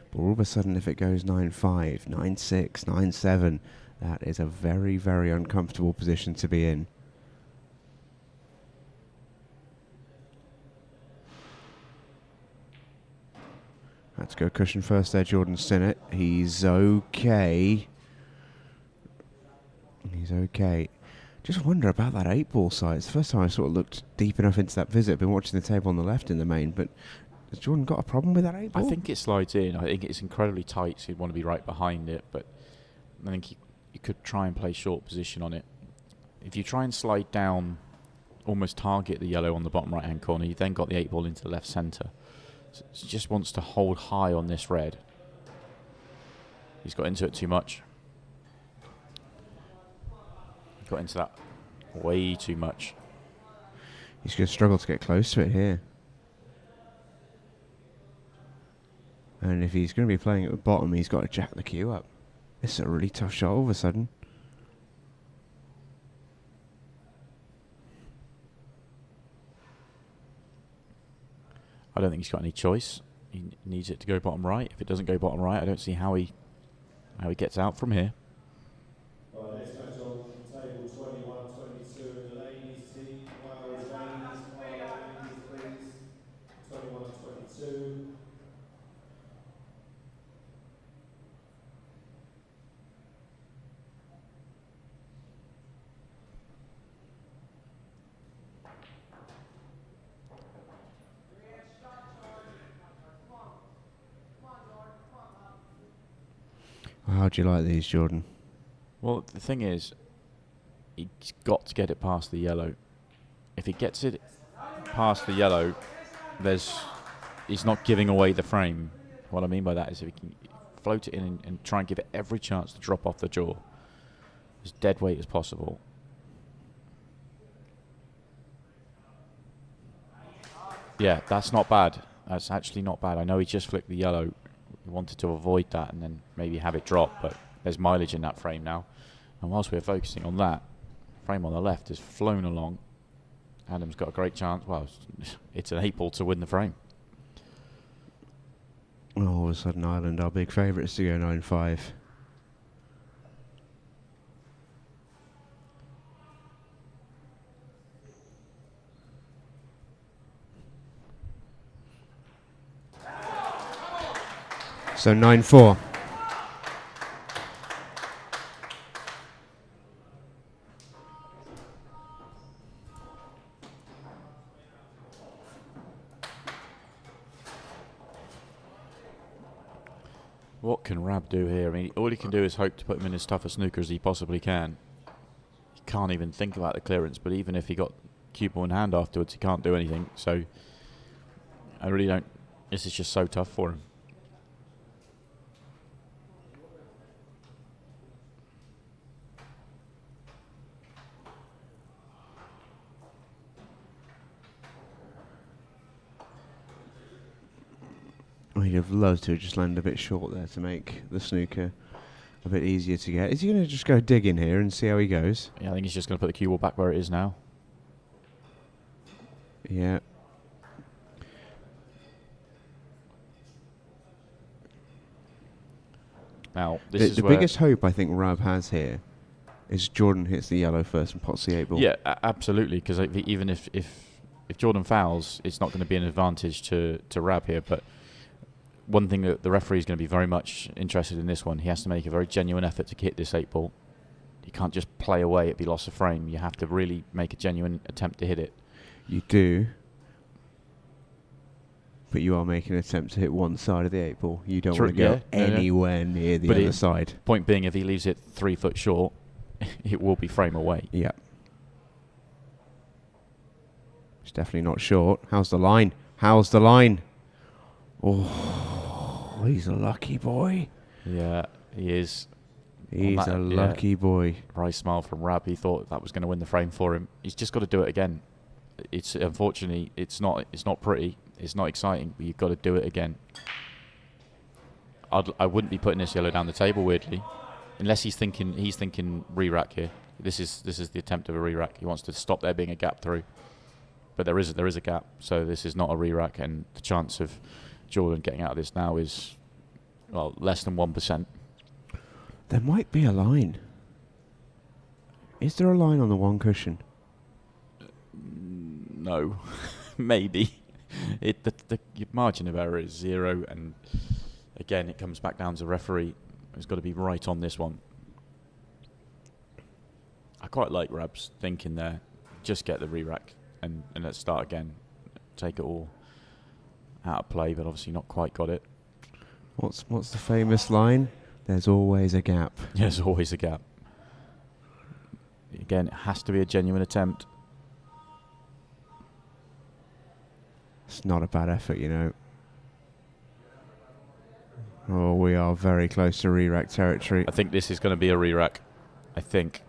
But all of a sudden, if it goes 9-5, 9-6, 9-7, that is a very, very uncomfortable position to be in. Let's go cushion first there, Jordan Sinnott. He's okay. He's okay. Just wonder about that 8 ball side. It's the first time I sort of looked deep enough into that visit. Been watching the table on the left in the main, but has Jordan got a problem with that 8 ball? I think it slides in. I think it's incredibly tight, so you'd want to be right behind it, but I think you could try and play short position on it. If you try and slide down, almost target the yellow on the bottom right hand corner, you then got the 8 ball into the left centre. So he just wants to hold high on this red. He's got into it too much. He got into that way too much. He's going to struggle to get close to it here. And if he's going to be playing at the bottom, he's got to jack the cue up. This is a really tough shot all of a sudden. I don't think he's got any choice. He needs it to go bottom right. If it doesn't go bottom right, I don't see how he gets out from here. Next match on table 21-22 in the ladies team. Wales ladies, please. 21-22. How do you like these, Jordan? Well, the thing is, he's got to get it past the yellow. If he gets it past the yellow, he's not giving away the frame. What I mean by that is if he can float it in and try and give it every chance to drop off the jaw, as dead weight as possible. Yeah, that's not bad. That's actually not bad. I know he just flicked the yellow. He wanted to avoid that and then maybe have it drop, but there's mileage in that frame now. And whilst we're focusing on that, frame on the left has flown along. Adam's got a great chance. Well, it's an 8 ball to win the frame. All of a sudden, Ireland are big favourites to go 9-5. So 9-4. What can Rab do here? I mean, all he can do is hope to put him in as tough a snooker as he possibly can. He can't even think about the clearance, but even if he got cue ball in hand afterwards, he can't do anything. So I really don't. This is just so tough for him. He'd have loved to have just landed a bit short there to make the snooker a bit easier to get. Is he going to just go dig in here and see how he goes? Yeah, I think he's just going to put the cue ball back where it is now. Yeah. Now, this is the where biggest hope I think Rab has here is Jordan hits the yellow first and pots the 8 ball. Yeah, absolutely. Because even if Jordan fouls, it's not going to be an advantage to Rab here. But one thing that the referee is going to be very much interested in this one, he has to make a very genuine effort to hit this 8 ball. You can't just play away, it'd be loss of frame. You have to really make a genuine attempt to hit it. You do. But you are making an attempt to hit one side of the 8 ball. You don't want to go anywhere near the other side. Point being, if he leaves it 3 foot short, it will be frame away. Yeah. It's definitely not short. How's the line? How's the line? Oh, he's a lucky boy. Yeah, he is. He's a lucky boy. Right smile from Rab. He thought that was going to win the frame for him. He's just got to do it again. It's unfortunately it's not pretty. It's not exciting, but you've got to do it again. I wouldn't be putting this yellow down the table, weirdly, unless he's thinking re-rack here. This is the attempt of a re-rack. He wants to stop there being a gap through, but there is a gap, so this is not a re-rack, and the chance of Jordan getting out of this now is, well, less than 1%. There might be a line. Is there a line on the one cushion? No, maybe. The margin of error is 0, and again, it comes back down to referee. He's got to be right on this one. I quite like Rab's thinking there. Just get the re-rack and let's start again. Take it all out of play, but obviously not quite got it. What's the famous line? There's always a gap. There's always a gap. Again, it has to be a genuine attempt. It's not a bad effort, you know. Oh, we are very close to re-rack territory. I think this is going to be a re-rack. I think.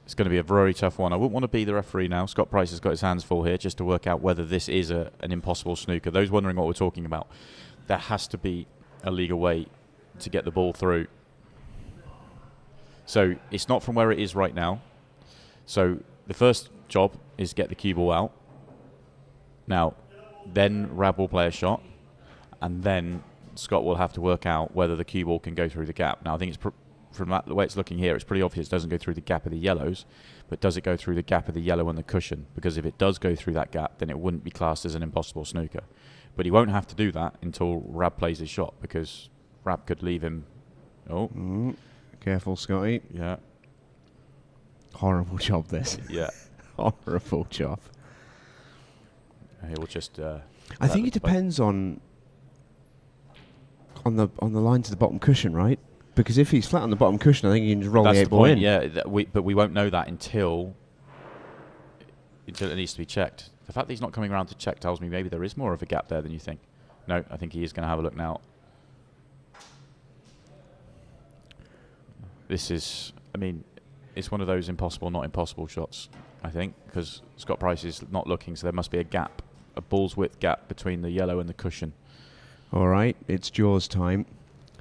It's going to be a very tough one. I wouldn't want to be the referee now. Scott Price has got his hands full here just to work out whether this is an impossible snooker. Those wondering what we're talking about, there has to be a legal way to get the ball through. So it's not from where it is right now. So the first job is get the cue ball out. Now, then Rab will play a shot, and then Scott will have to work out whether the cue ball can go through the gap. Now, I think it's from the way it's looking here, it's pretty obvious it doesn't go through the gap of the yellows, but does it go through the gap of the yellow and the cushion? Because if it does go through that gap, then it wouldn't be classed as an impossible snooker. But he won't have to do that until Rab plays his shot, because Rab could leave him. Oh. Careful, Scotty. Yeah. Horrible job, this. Yeah. Horrible job. He will just. I think it depends on the line to the bottom cushion, right? Because if he's flat on the bottom cushion, I think you can just roll the 8 ball in. Yeah, but we won't know that until it needs to be checked. The fact that he's not coming around to check tells me maybe there is more of a gap there than you think. No, I think he is going to have a look now. This is, I mean, it's one of those impossible, not impossible shots, I think, because Scott Price is not looking, so there must be a gap, a ball's width gap between the yellow and the cushion. All right, it's Jaws time.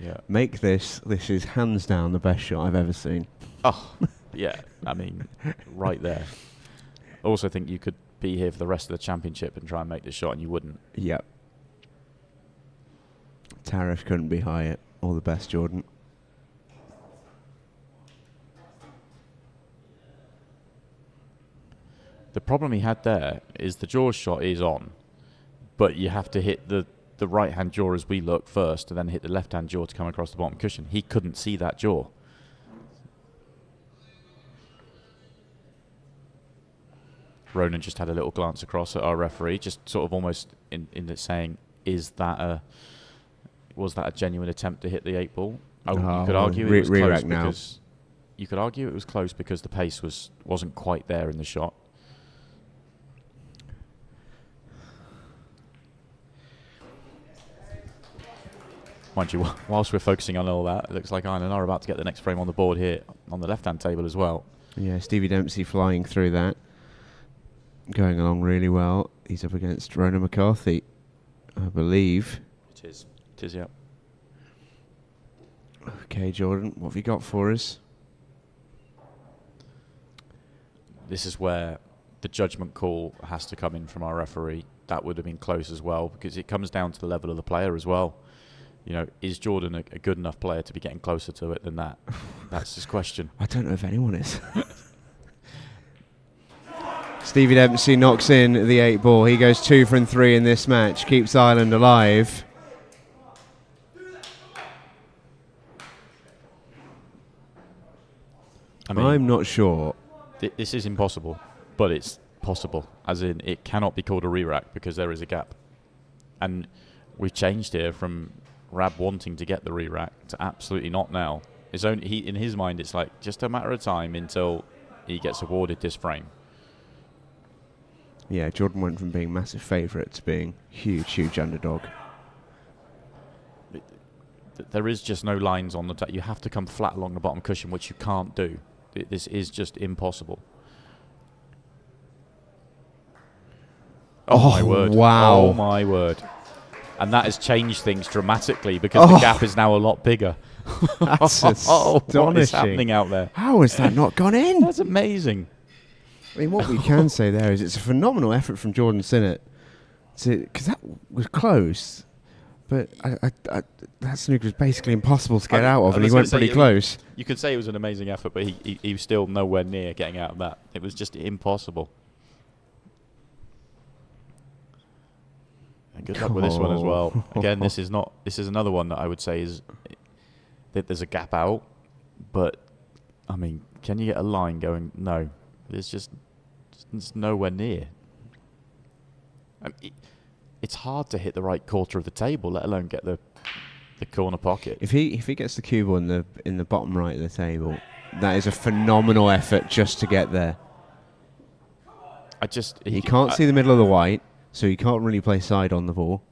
Yeah. Make this. This is hands down the best shot I've ever seen. Oh, yeah. I mean, right there. I also think you could be here for the rest of the championship and try and make this shot, and you wouldn't. Yep. tariff couldn't be higher. All the best, Jordan. The problem he had there is the jaw shot is on, but you have to hit the right-hand jaw as we look first, and then hit the left-hand jaw to come across the bottom cushion. He couldn't see that jaw. Ronan just had a little glance across at our referee, just sort of almost in it saying, was that a genuine attempt to hit the 8 ball? You could argue it was close because you could argue it was close because the pace wasn't quite there in the shot. Mind you, whilst we're focusing on all that, it looks like Ireland are about to get the next frame on the board here on the left-hand table as well. Yeah, Stevie Dempsey flying through that. Going along really well. He's up against Ronan McCarthy, I believe. It is. It is, yeah. Okay, Jordan, what have you got for us? This is where the judgment call has to come in from our referee. That would have been close as well, because it comes down to the level of the player as well. You know, is Jordan a good enough player to be getting closer to it than that? That's his question. I don't know if anyone is. Stevie Dempsey knocks in the 8 ball. He goes 2 from 3 in this match. Keeps Ireland alive. I mean, I'm not sure. This is impossible, but it's possible. As in, it cannot be called a re-rack because there is a gap. And we've changed here from Rab wanting to get the re-rack to absolutely not now. It's only in his mind, it's like just a matter of time until he gets awarded this frame. Yeah, Jordan went from being massive favourite to being huge underdog. There is just no lines on the you have to come flat along the bottom cushion, which you can't do. This is just impossible. Oh my word. Wow. Oh my word. And that has changed things dramatically because the gap is now a lot bigger. That's astonishing. What is happening out there? How has that not gone in? That's amazing. I mean, what we can say there is it's a phenomenal effort from Jordan Sinnott, because that was close, but that snooker was basically impossible to get out of, and he went pretty close. You could say it was an amazing effort, but he was still nowhere near getting out of that. It was just impossible. And good luck with this one as well. Again, this is another one that I would say is that there's a gap out, but I mean, can you get a line going? No. It's nowhere near. It's hard to hit the right quarter of the table, let alone get the corner pocket. If he gets the cue ball in the bottom right of the table, that is a phenomenal effort just to get there. He can't see the middle of the white, so he can't really play side on the ball.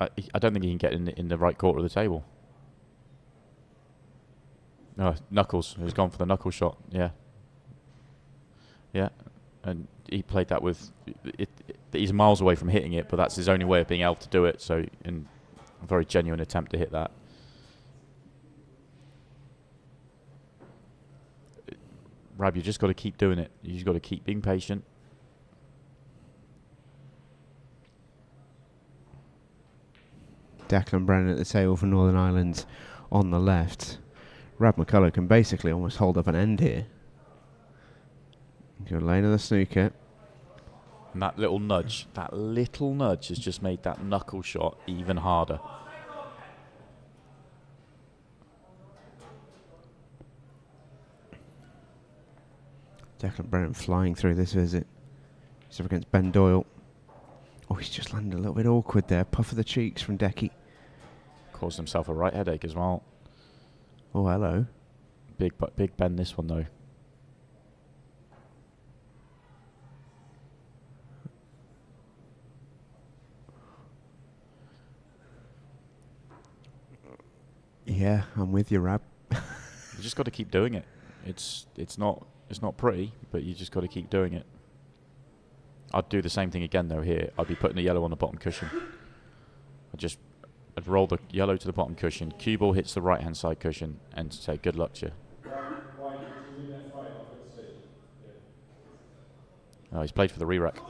I don't think he can get in the right quarter of the table. No, knuckles. He's gone for the knuckle shot. Yeah. Yeah, and he played that with it. He's miles away from hitting it, but that's his only way of being able to do it. So, in a very genuine attempt to hit that. Rab, you just got to keep doing it. You just got to keep being patient. Declan Brennan at the table for Northern Ireland on the left. Rab McCullough can basically almost hold up an end here. Good lane of the snooker. And that little nudge has just made that knuckle shot even harder. Declan Brennan flying through this visit. He's up against Ben Doyle. Oh, he's just landed a little bit awkward there. Puff of the cheeks from Decky. Caused himself a right headache as well. Oh, hello. Big Ben this one though. Yeah, I'm with you, Rab. You just got to keep doing it. It's not pretty, but you just got to keep doing it. I'd do the same thing again though here. I'd be putting the yellow on the bottom cushion. I'd roll the yellow to the bottom cushion. Cue ball hits the right hand side cushion and say good luck to you. Oh, he's played for the re-rack.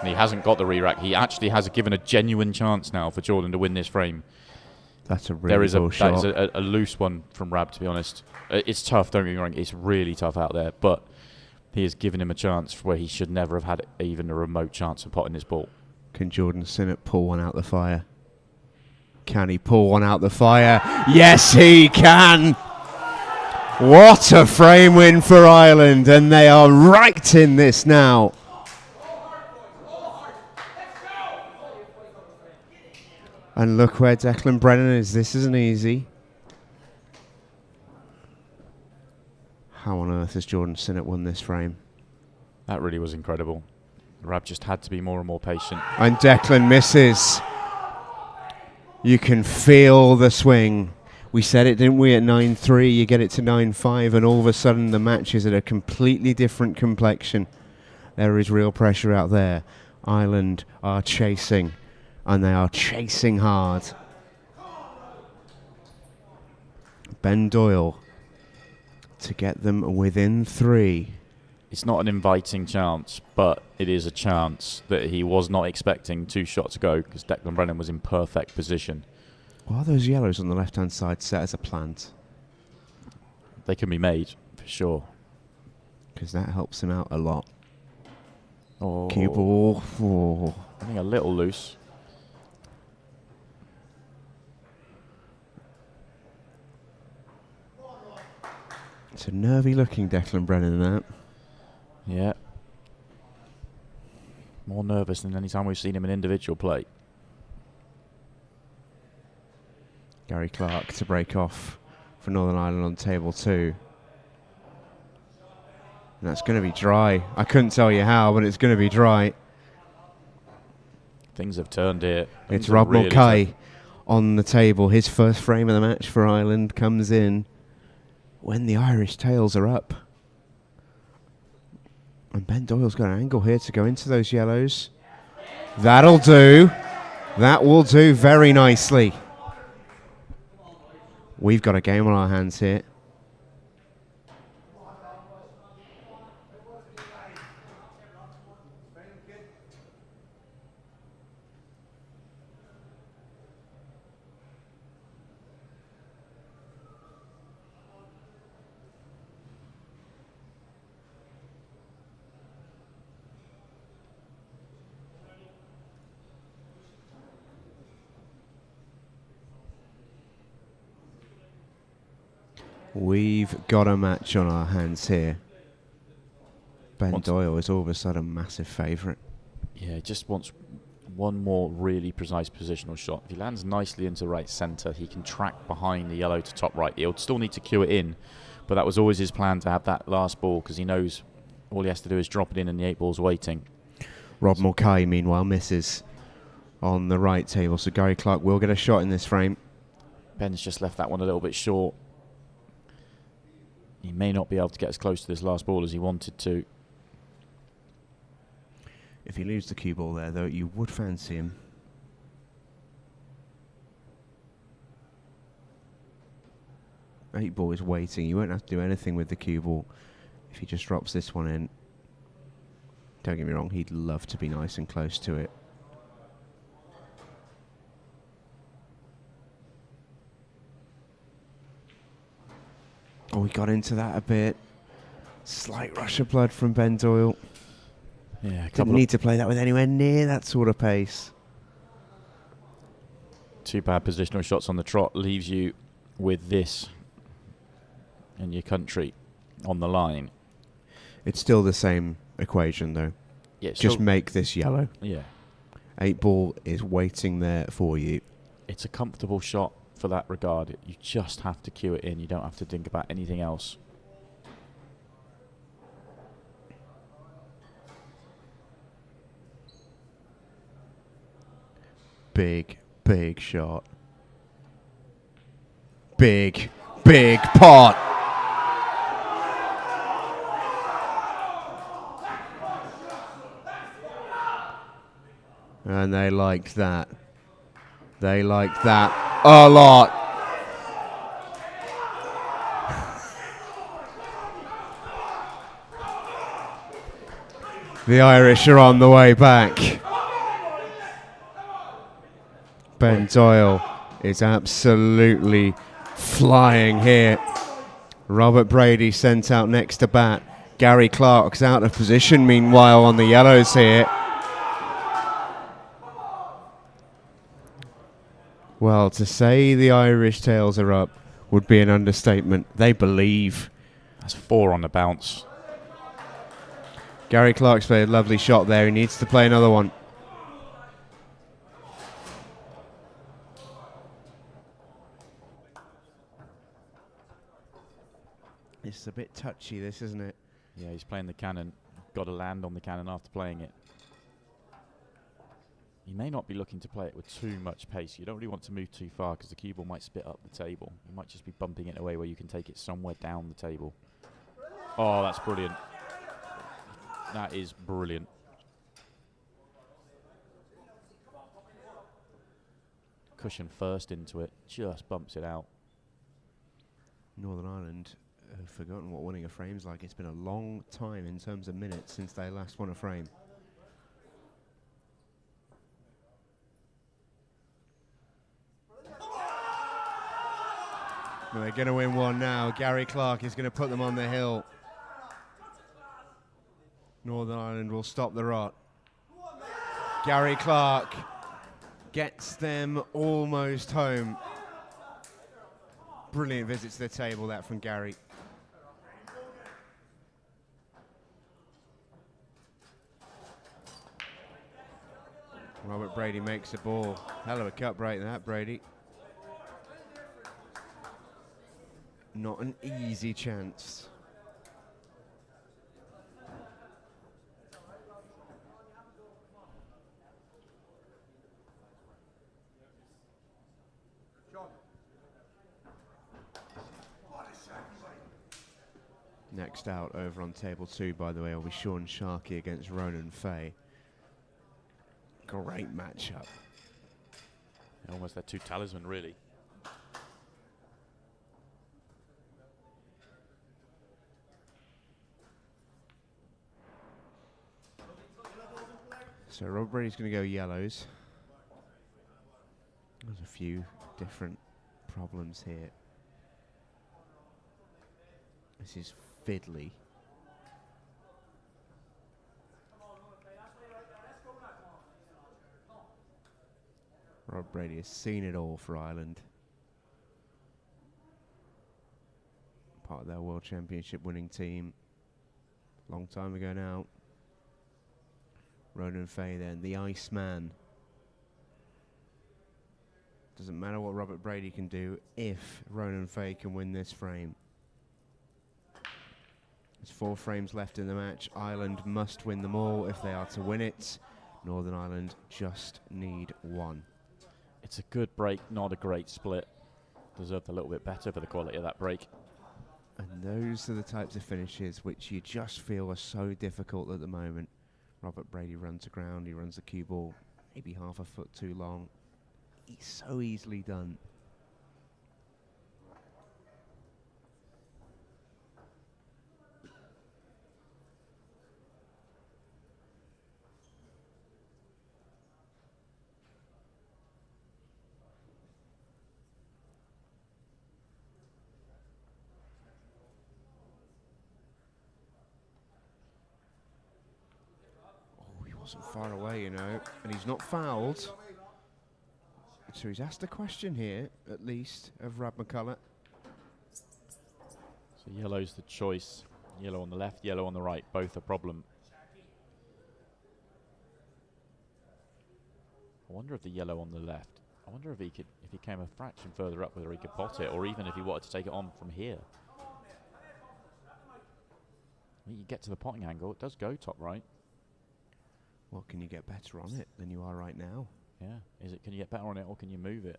And he hasn't got the re-rack. He actually has given a genuine chance now for Jordan to win this frame. That's a really cool shot. That is a loose one from Rab, to be honest. It's tough, don't get me wrong. It's really tough out there. But he has given him a chance where he should never have had even a remote chance of potting this ball. Can Jordan Sinnott pull one out the fire? Can he pull one out the fire? Yes, he can! What a frame win for Ireland, and they are right in this now. And look where Declan Brennan is. This isn't easy. How on earth has Jordan Sinnott won this frame? That really was incredible. Rab just had to be more and more patient. And Declan misses. You can feel the swing. We said it, didn't we, at 9-3, you get it to 9-5, and all of a sudden the match is at a completely different complexion. There is real pressure out there. Ireland are chasing, and they are chasing hard. Ben Doyle to get them within 3. It's not an inviting chance, but it is a chance that he was not expecting 2 shots to go because Declan Brennan was in perfect position. Why are those yellows on the left-hand side set as a plant? They can be made, for sure. Because that helps him out a lot. Oh. Cue ball. Oh. I think a little loose. It's a nervy-looking Declan Brennan, that. Yeah. More nervous than any time we've seen him in individual play. Gary Clark to break off for Northern Ireland on table 2. And that's going to be dry. I couldn't tell you how, but it's going to be dry. Things have turned here. It's Rob Mulcahy on the table. His first frame of the match for Ireland comes in when the Irish tails are up. And Ben Doyle's got an angle here to go into those yellows. That'll do. That will do very nicely. We've got a game on our hands here. We've got a match on our hands here. Ben Doyle is all of a sudden a massive favourite. Yeah, he just wants one more really precise positional shot. If he lands nicely into right centre, he can track behind the yellow to top right. He'll still need to cue it in, but that was always his plan, to have that last ball, because he knows all he has to do is drop it in and the 8 ball's waiting. Rob Mulcahy, meanwhile, misses on the right table, so Gary Clark will get a shot in this frame. Ben's just left that one a little bit short. He may not be able to get as close to this last ball as he wanted to. If he leaves the cue ball there, though, you would fancy him. Eight ball is waiting. You won't have to do anything with the cue ball if he just drops this one in. Don't get me wrong, he'd love to be nice and close to it. Oh, we got into that a bit. Slight rush of blood from Ben Doyle. Yeah, didn't need to play that with anywhere near that sort of pace. 2 bad positional shots on the trot leaves you with this in your country on the line. It's still the same equation, though. Yeah, just make this yellow. Yeah. 8 ball is waiting there for you. It's a comfortable shot for that regard. You just have to cue it in. You don't have to think about anything else. Big, big shot. Big, big pot. And they liked that. They liked that a lot. The Irish are on the way back. Ben Doyle is absolutely flying here. Robert Brady sent out next to bat. Gary Clark's out of position meanwhile on the yellows here. Well, to say the Irish tails are up would be an understatement. They believe. That's 4 on the bounce. Gary Clark's played a lovely shot there. He needs to play another one. It's a bit touchy, this, isn't it? Yeah, he's playing the cannon. Got to land on the cannon after playing it. He may not be looking to play it with too much pace. You don't really want to move too far because the cue ball might spit up the table. You might just be bumping it away where you can take it somewhere down the table. Oh, that's brilliant. That is brilliant. Cushion first into it, just bumps it out. Northern Ireland have forgotten what winning a frame's like. It's been a long time in terms of minutes since they last won a frame. They're going to win one now. Gary Clark is going to put them on the hill. Northern Ireland will stop the rot. Gary Clark gets them almost home. Brilliant visit to the table, that from Gary. Robert Brady makes the ball. Hell of a cut break that, Brady. Not an easy chance. Next out over on table 2, by the way, will be Sean Sharkey against Ronan Fay. Great matchup. Almost their 2 talisman, really. So Rob Brady's going to go yellows. There's a few different problems here. This is fiddly. Rob Brady has seen it all for Ireland. Part of their World Championship winning team. Long time ago now. Ronan Fay then, the Iceman. Doesn't matter what Robert Brady can do if Ronan Fay can win this frame. There's 4 frames left in the match. Ireland must win them all if they are to win it. Northern Ireland just need 1. It's a good break, not a great split. Deserved a little bit better for the quality of that break. And those are the types of finishes which you just feel are so difficult at the moment. Robert Brady runs to ground, he runs the cue ball maybe half a foot too long. He's so easily done. Wasn't far away, you know, and he's not fouled. So he's asked a question here, at least, of Rab McCullough. So yellow's the choice. Yellow on the left, yellow on the right, both a problem. I wonder if the yellow on the left, I wonder if he could, if he came a fraction further up, whether he could pot it, or even if he wanted to take it on from here. When you get to the potting angle, it does go top right. Well, can you get better on it than you are right now? Yeah. Is it? Can you get better on it, or can you move it?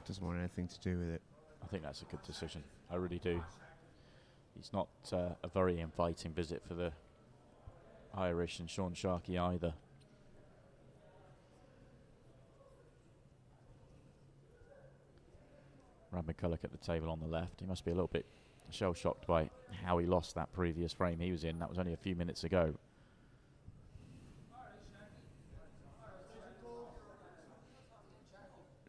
Doesn't want anything to do with it. I think that's a good decision. I really do. It's not a very inviting visit for the Irish and Sean Sharkey either. Rad McCulloch at the table on the left. He must be a little bit shell-shocked by how he lost that previous frame he was in. That was only a few minutes ago.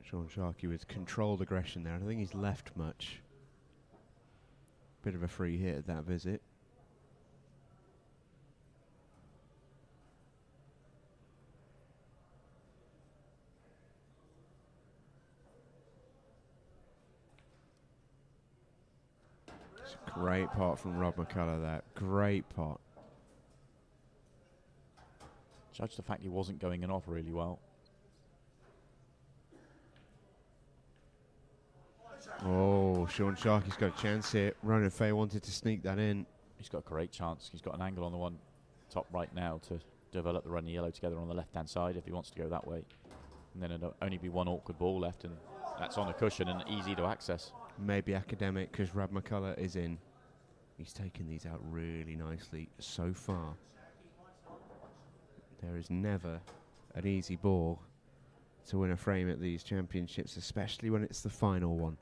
Sean Sharkey with controlled aggression there. I don't think he's left much. Bit of a free hit at that visit. It's a great pot from Rob McCulloch there. Great pot. Judge the fact he wasn't going in off really well. Oh, Sean Sharkey's got a chance here. Ronan Fay wanted to sneak that in. He's got a great chance. He's got an angle on the one top right now to develop the run and yellow together on the left-hand side if he wants to go that way. And then it'll only be one awkward ball left, and that's on a cushion and easy to access. Maybe academic because Rad McCulloch is in. He's taken these out really nicely so far. There is never an easy ball to win a frame at these championships, especially when it's the final one.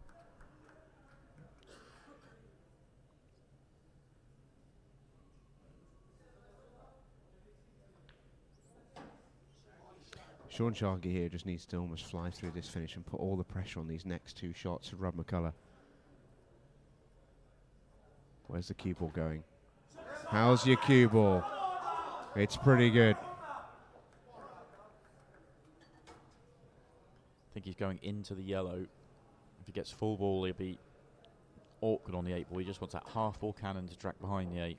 Sean Sharkey here just needs to almost fly through this finish and put all the pressure on these next two shots of Rob McCulloch. Where's the cue ball going? How's your cue ball? It's pretty good. I think he's going into the yellow. If he gets full ball, he'll be awkward on the 8 ball. He just wants that half ball cannon to track behind the 8.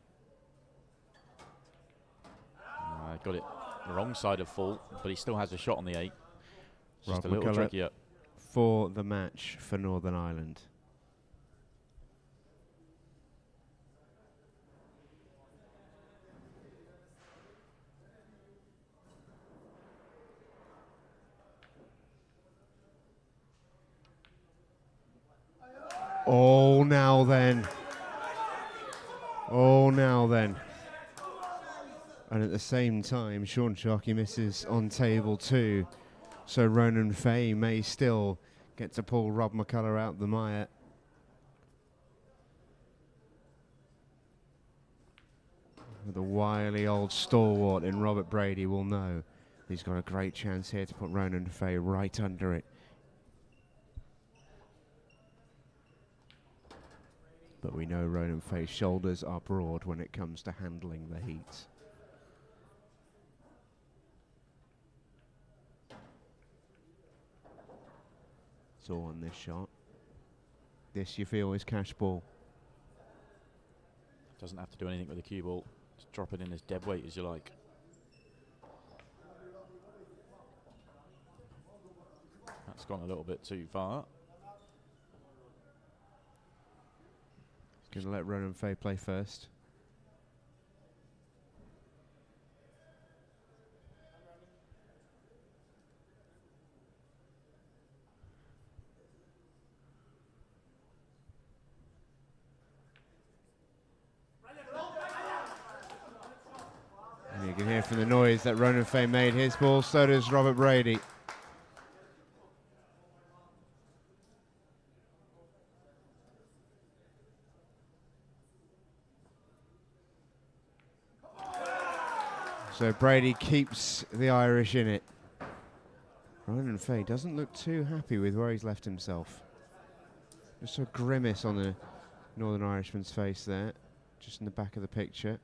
Got it the wrong side of full, but he still has a shot on the 8. Just a little trickier. For the match for Northern Ireland. Oh, now then. Oh, now then. And at the same time, Sean Sharkey misses on table 2. So Ronan Fay may still get to pull Rob McCulloch out the mire. The wily old stalwart in Robert Brady will know he's got a great chance here to put Ronan Fay right under it. But we know Ronan Fay's shoulders are broad when it comes to handling the heat. It's all on this shot. This you feel is cash ball. Doesn't have to do anything with the cue ball. Just drop it in as dead weight as you like. That's gone a little bit too far. Going to let Ronan Fay play first. And you can hear from the noise that Ronan Fay made his ball, so does Robert Brady. So Brady keeps the Irish in it. Ronan Fay doesn't look too happy with where he's left himself. Just a grimace on the Northern Irishman's face there, just in the back of the picture.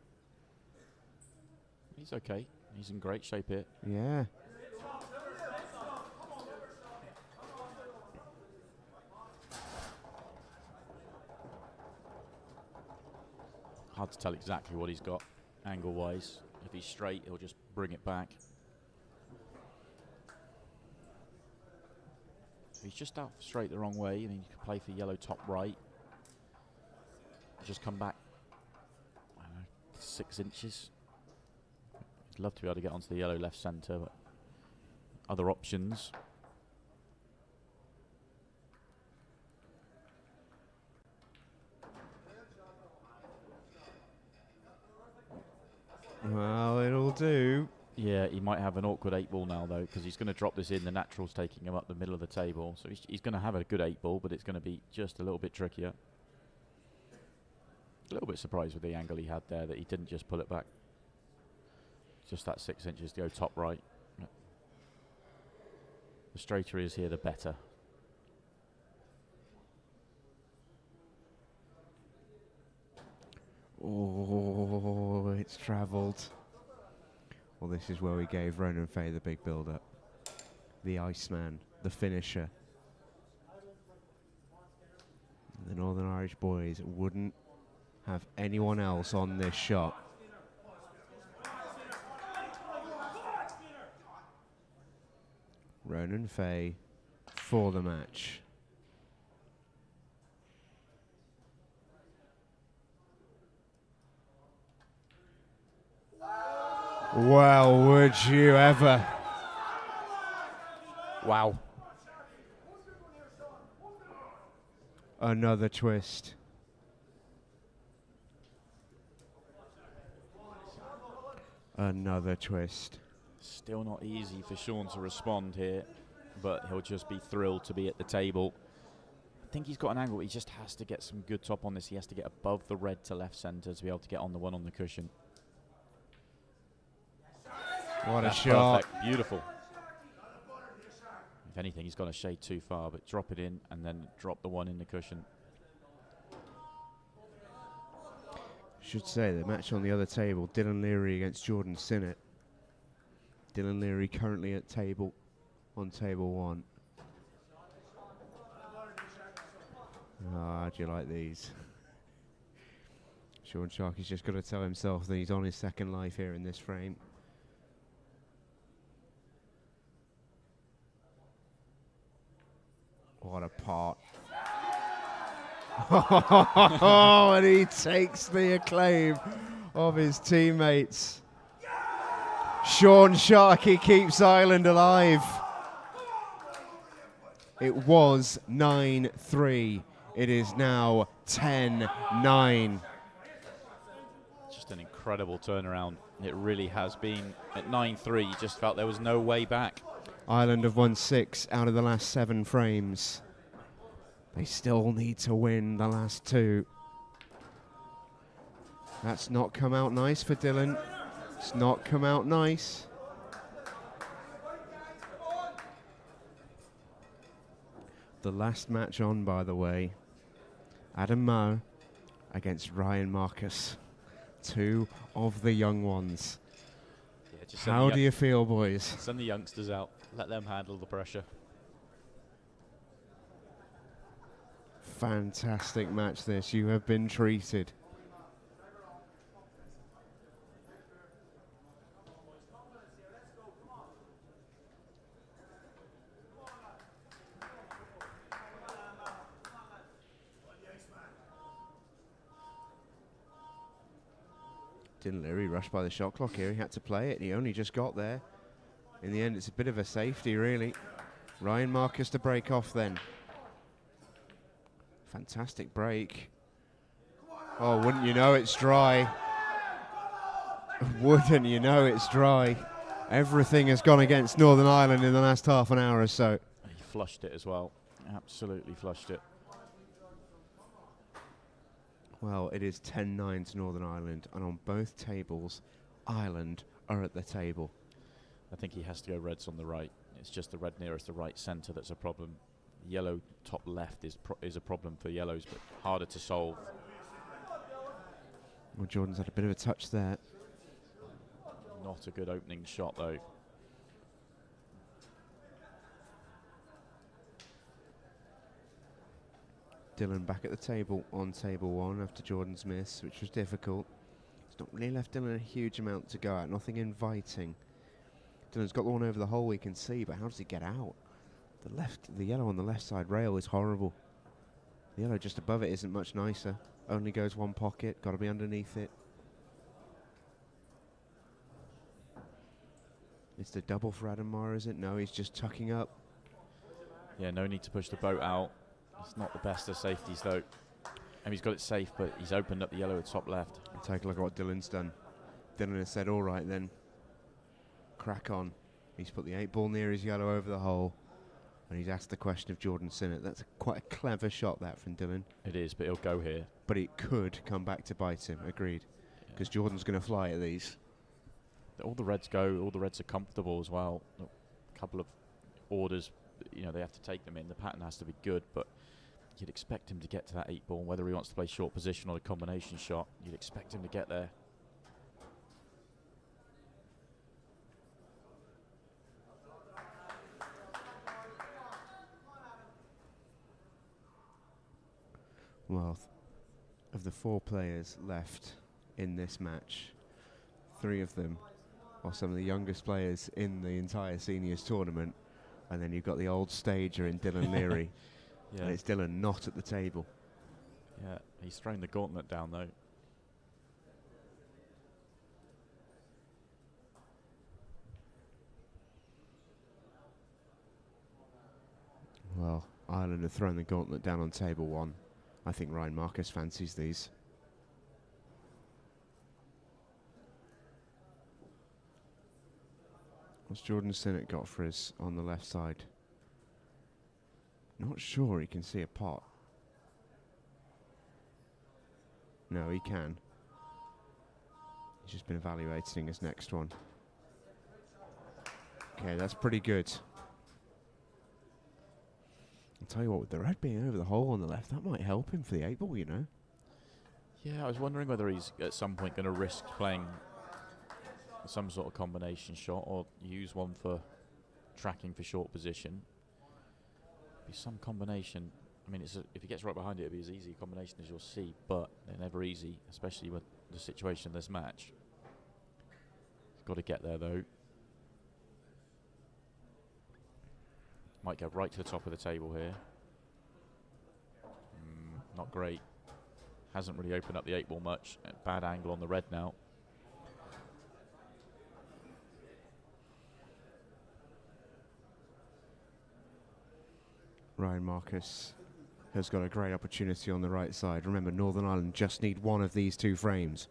He's okay. He's in great shape here. Yeah. Hard to tell exactly what he's got angle-wise. If he's straight, he'll just bring it back. If he's just out straight the wrong way, I mean, you can play for yellow top right. Just come back, I don't know, 6 inches. I'd love to be able to get onto the yellow left centre, but other options. Well, it'll do. Yeah, he might have an awkward 8-ball now, though, because he's going to drop this in. The natural's taking him up the middle of the table. So he's going to have a good 8-ball, but it's going to be just a little bit trickier. A little bit surprised with the angle he had there, that he didn't just pull it back. Just that 6 inches to go top right. The straighter he is here, the better. Oh, it's travelled. Well, this is where we gave Ronan Fay the big build-up. The Iceman, the finisher. The Northern Irish boys wouldn't have anyone else on this shot. Ronan Fay for the match. Well, would you ever? Wow. Another twist. Another twist. Still not easy for Sean to respond here, but he'll just be thrilled to be at the table. I think he's got an angle. He just has to get some good top on this. He has to get above the red to left centre to be able to get on the one on the cushion. What That's a shot. Perfect. Beautiful. If anything, he's gone a shade too far, but drop it in and then drop the one in the cushion. Should say the match on the other table, Dylan Leary against Jordan Sinnott. Dylan Leary currently at on table 1. Ah, do you like these? Sean Sharkey's just got to tell himself that he's on his second life here in this frame. What a pot. Oh, and he takes the acclaim of his teammates. Sean Sharkey keeps Ireland alive. It was 9-3. It is now 10-9. Just an incredible turnaround. It really has been. At 9-3, you just felt there was no way back. Ireland have won 6 out of the last 7 frames. They still need to win the last 2. That's not come out nice for Dylan. It's not come out nice. The last match on, by the way, Adam Moe against Ryan Marcus. 2 of the young ones. Yeah, just How do you feel, boys? Send the youngsters out. Let them handle the pressure. Fantastic match this. You have been treated. Dylan Leary rushed by the shot clock here. He had to play it. He only just got there. In the end, it's a bit of a safety, really. Ryan Marcus to break off then. Fantastic break. Oh, wouldn't you know it's dry. Wouldn't you know it's dry. Everything has gone against Northern Ireland in the last half an hour or so. He flushed it as well. Absolutely flushed it. Well, it is 10-9 to Northern Ireland, and on both tables, Ireland are at the table. I think he has to go reds on the right. It's just the red nearest the right centre that's a problem. Yellow top left is a problem for yellows, but harder to solve. Well, Jordan's had a bit of a touch there. Not a good opening shot, though. Dylan back at the table on table 1 after Jordan's miss, which was difficult. It's not really left Dylan a huge amount to go at, nothing inviting. Dylan's got the one over the hole we can see, but how does he get out? The yellow on the left side rail is horrible. The yellow just above it isn't much nicer. Only goes one pocket, got to be underneath it. It's the double for Adam Moore, is it? No, he's just tucking up. Yeah, no need to push the boat out. It's not the best of safeties, though. And he's got it safe, but he's opened up the yellow at top left. Take a look at what Dylan's done. Dylan has said, all right then, crack on. He's put the 8-ball near his yellow over the hole, and he's asked the question of Jordan Sinnott. That's quite a clever shot, that, from Dylan. It is, but he'll go here. But it could come back to bite him, agreed. Because Jordan's going to fly at these. All the Reds go, all the Reds are comfortable as well. A couple of orders, you know, they have to take them in. The pattern has to be good, but you'd expect him to get to that 8-ball, whether he wants to play short position or a combination shot. You'd expect him to get there. Well, of the 4 players left in this match, 3 of them are some of the youngest players in the entire seniors tournament, and then you've got the old stager in Dylan Leary, and it's Dylan not at the table. Yeah, he's thrown the gauntlet down though. Well, Ireland have thrown the gauntlet down on table 1. I think Ryan Marcus fancies these. What's Jordan Sinnott got for us on the left side? Not sure he can see a pot. No, he can. He's just been evaluating his next one. Okay, that's pretty good. I'll tell you what, with the red being over the hole on the left, that might help him for the 8-ball, you know. Yeah, I was wondering whether he's at some point going to risk playing some sort of combination shot or use one for tracking for short position. Be some combination. I mean, if he gets right behind it, it'll be as easy a combination as you'll see, but they're never easy, especially with the situation of this match. He's got to get there, though. Might go right to the top of the table here. Not great. Hasn't really opened up the 8-ball much. Bad angle on the red now. Ryan Marcus has got a great opportunity on the right side. Remember, Northern Ireland just need one of these 2 frames.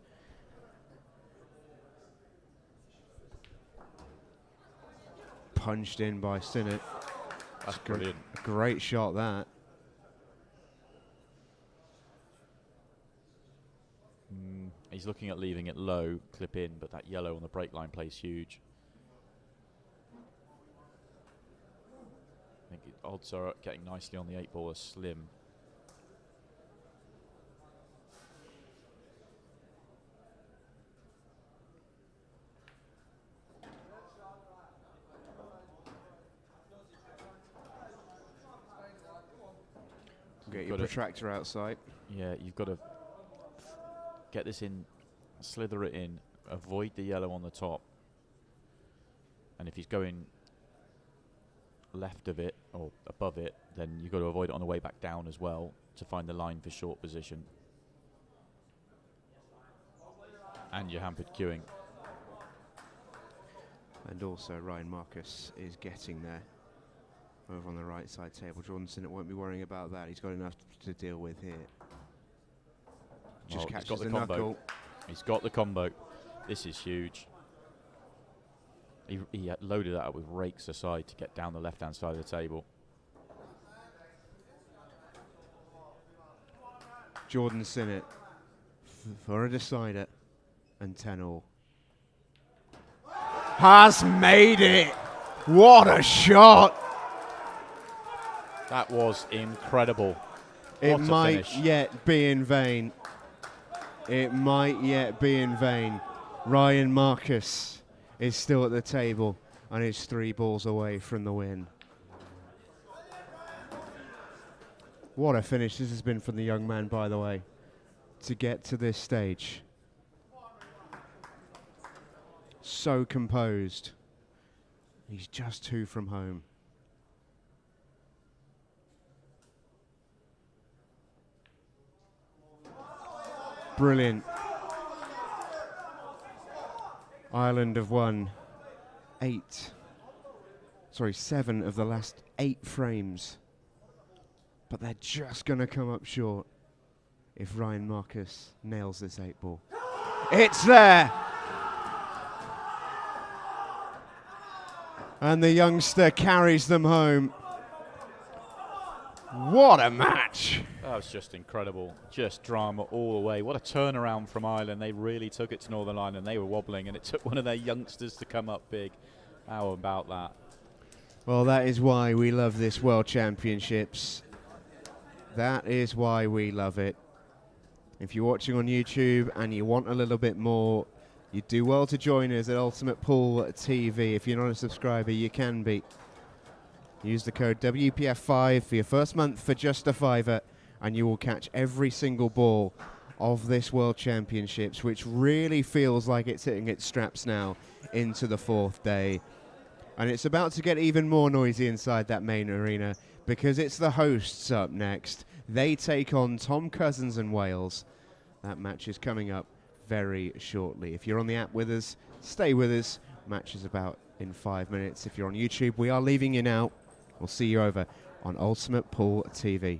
Punched in by Sinnott. That's brilliant. Great shot, that. He's looking at leaving it low, clip in, but that yellow on the break line plays huge. I think odds are getting nicely on the 8-ball are slim. Get your protractor outside. Yeah, you've got to get this in, slither it in, avoid the yellow on the top. And if he's going left of it or above it, then you've got to avoid it on the way back down as well to find the line for short position. And you're hampered queuing. And also Ryan Marcus is getting there over on the right side table. Jordan Sinnott won't be worrying about that. He's got enough to deal with here. Just catches the knuckle. He's got the combo. This is huge. He had loaded that up with rakes aside to get down the left-hand side of the table. Jordan Sinnott for a decider and 10-all. Has made it. What a shot. That was incredible. It might yet be in vain. It might yet be in vain. Ryan Marcus is still at the table and is 3 balls away from the win. What a finish this has been from the young man, by the way, to get to this stage. So composed. He's just 2 from home. Brilliant. Ireland have won 7 of the last 8 frames. But they're just going to come up short if Ryan Marcus nails this 8-ball. It's there! And the youngster carries them home. What a match! That was just incredible. Just drama all the way. What a turnaround from Ireland. They really took it to Northern Ireland. They were wobbling, and it took one of their youngsters to come up big. How about that? Well, that is why we love this World Championships. That is why we love it. If you're watching on YouTube and you want a little bit more, you do well to join us at Ultimate Pool TV. If you're not a subscriber, you can be. Use the code WEPF5 for your first month for just a £5, and you will catch every single ball of this World Championships, which really feels like it's hitting its straps now into the 4th day. And it's about to get even more noisy inside that main arena, because it's the hosts up next. They take on Tom Cousins and Wales. That match is coming up very shortly. If you're on the app with us, stay with us. Match is about in 5 minutes. If you're on YouTube, we are leaving you now. We'll see you over on Ultimate Pool TV.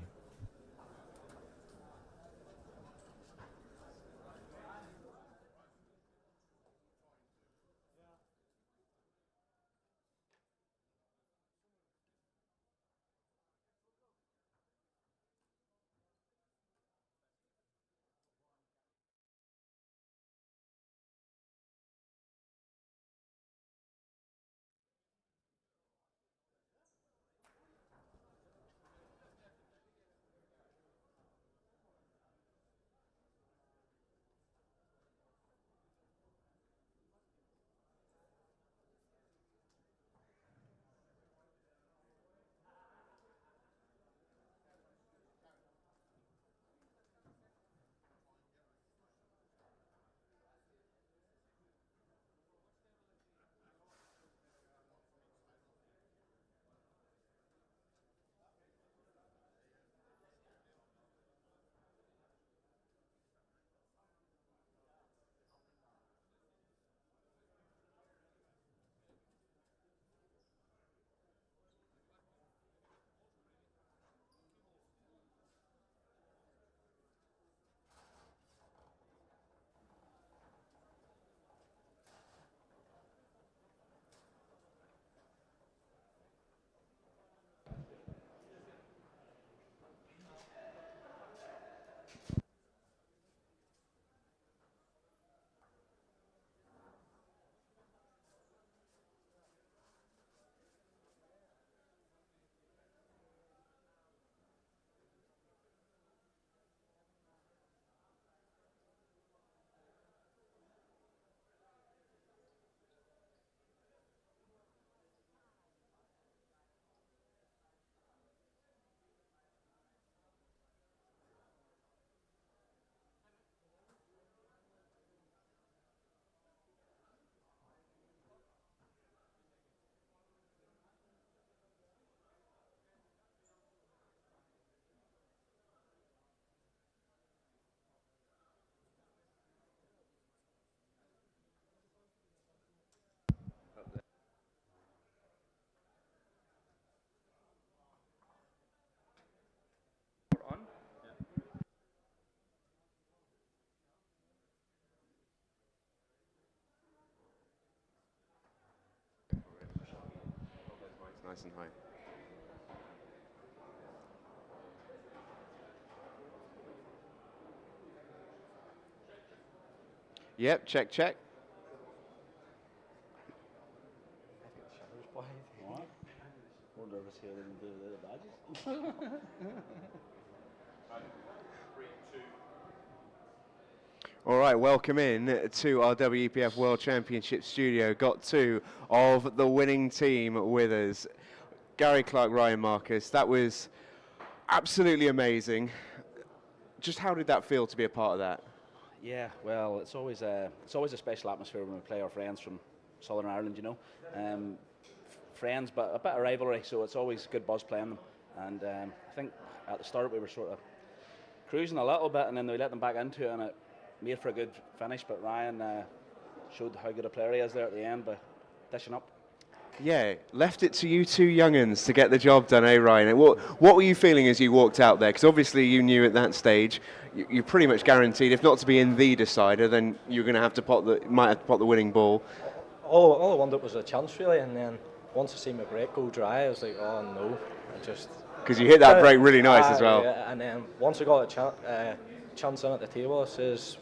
Nice and high. Yep, check, check. All right, welcome in to our WEPF World Championship studio. Got 2 of the winning team with us. Gary Clark, Ryan Marcus. That was absolutely amazing. Just how did that feel to be a part of that? Yeah, well, it's always a special atmosphere when we play our friends from Southern Ireland, you know. Friends, but a bit of rivalry, so it's always good buzz playing them. And I think at the start we were sort of cruising a little bit, and then we let them back into it, and it made for a good finish. But Ryan showed how good a player he is there at the end by dishing up. Yeah, left it to you 2 young'uns to get the job done, eh, Ryan? What were you feeling as you walked out there? Because obviously you knew at that stage you're pretty much guaranteed, if not to be in the decider, then you're going to have to might have to pot the winning ball. All I wanted was a chance, really, and then once I seen my break go dry, I was like, oh no, I just. Because you hit that break really nice as well. Yeah, and then once I got a chance in at the table, I says,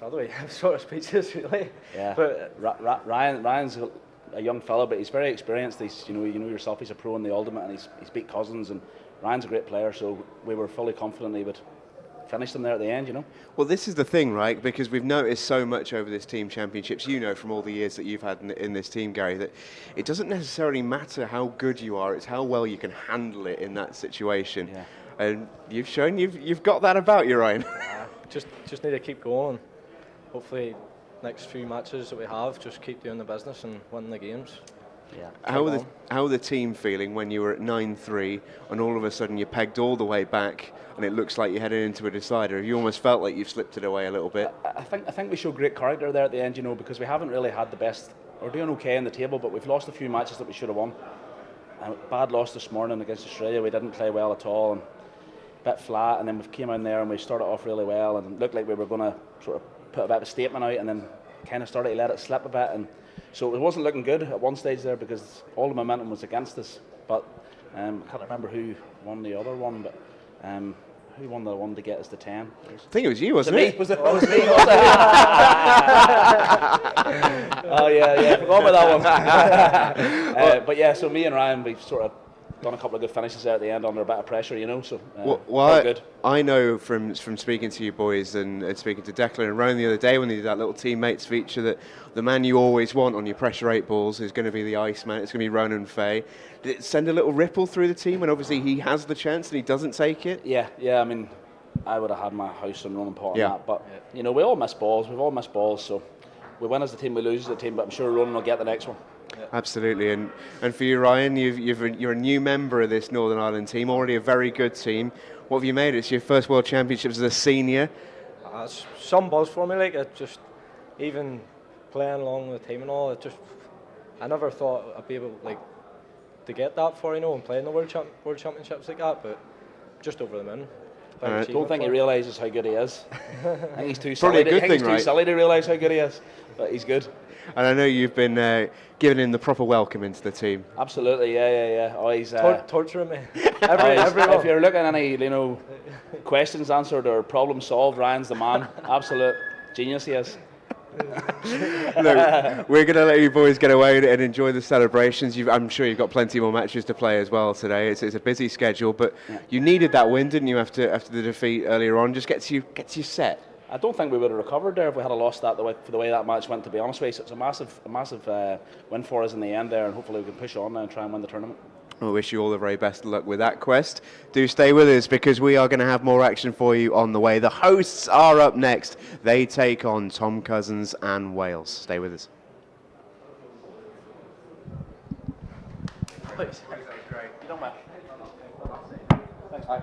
by the way, I'm sort of speechless really. Yeah. But Ryan's a young fella, but he's very experienced. He's, you know yourself, he's a pro in the ultimate, and he's beat Cousins, and Ryan's a great player, so we were fully confident he would finish them there at the end, you know. Well, this is the thing, right? Because we've noticed so much over this team championships, you know, from all the years that you've had in this team, Gary, that it doesn't necessarily matter how good you are, it's how well you can handle it in that situation. Yeah. And you've shown you've got that about you, Ryan. just need to keep going. Hopefully, next few matches that we have, just keep doing the business and win the games. Yeah. How are the team feeling when you were at 9-3 and all of a sudden you pegged all the way back and it looks like you're heading into a decider? Have you almost felt like you've slipped it away a little bit? I think we showed great character there at the end, you know, because we haven't really had the best. We're doing okay in the table, but we've lost a few matches that we should have won. Bad loss this morning against Australia. We didn't play well at all, and a bit flat. And then we came in there and we started off really well, and it looked like we were going to sort of put a bit of a statement out, and then kind of started to let it slip a bit. And so it wasn't looking good at one stage there because all the momentum was against us. But I can't remember who won the other one, but who won the one to get us to 10? I think it was you, wasn't it? Was it me? Was it? Oh yeah, forgot about that one. But yeah, so me and Ryan, we've sort of done a couple of good finishes there at the end under a bit of pressure, you know. So good. I know from speaking to you boys and speaking to Declan and Rowan the other day when they did that little teammates feature that the man you always want on your pressure 8 balls is going to be the Iceman. It's going to be Ronan Fay. Did it send a little ripple through the team when obviously he has the chance and he doesn't take it? Yeah. I mean, I would have had my house on Ronan Pot on that, but you know, we all miss balls. We've all missed balls, so we win as a team, we lose as a team. But I'm sure Ronan will get the next one. Yeah. Absolutely, and for you, Ryan, you're a new member of this Northern Ireland team, already a very good team. What have you made? It's your first World Championships as a senior. It's some buzz for me, like it just even playing along with the team and all. I never thought I'd be able to get that far, you know, and playing the World Championships like that, but just over the moon. I don't think he realises how good he is. I think he's too silly. Too silly to realise how good he is, but he's good. And I know you've been giving him the proper welcome into the team. Absolutely, yeah. Oh, he's torturing me. Everyone. If you're looking at any, you know, questions answered or problems solved, Ryan's the man. Absolute genius he is. Look, we're going to let you boys get away and enjoy the celebrations. I'm sure you've got plenty more matches to play as well today. It's a busy schedule, but you needed that win, didn't you, after the defeat earlier on? Just gets you set. I don't think we would have recovered there if we had lost that for the way that match went, to be honest with you. So it's a massive win for us in the end there, and hopefully we can push on now and try and win the tournament. I wish you all the very best of luck with that quest. Do stay with us because we are going to have more action for you on the way. The hosts are up next. They take on Tom Cousins and Wales. Stay with us. Please. Great. You don't mind. Thanks, mate.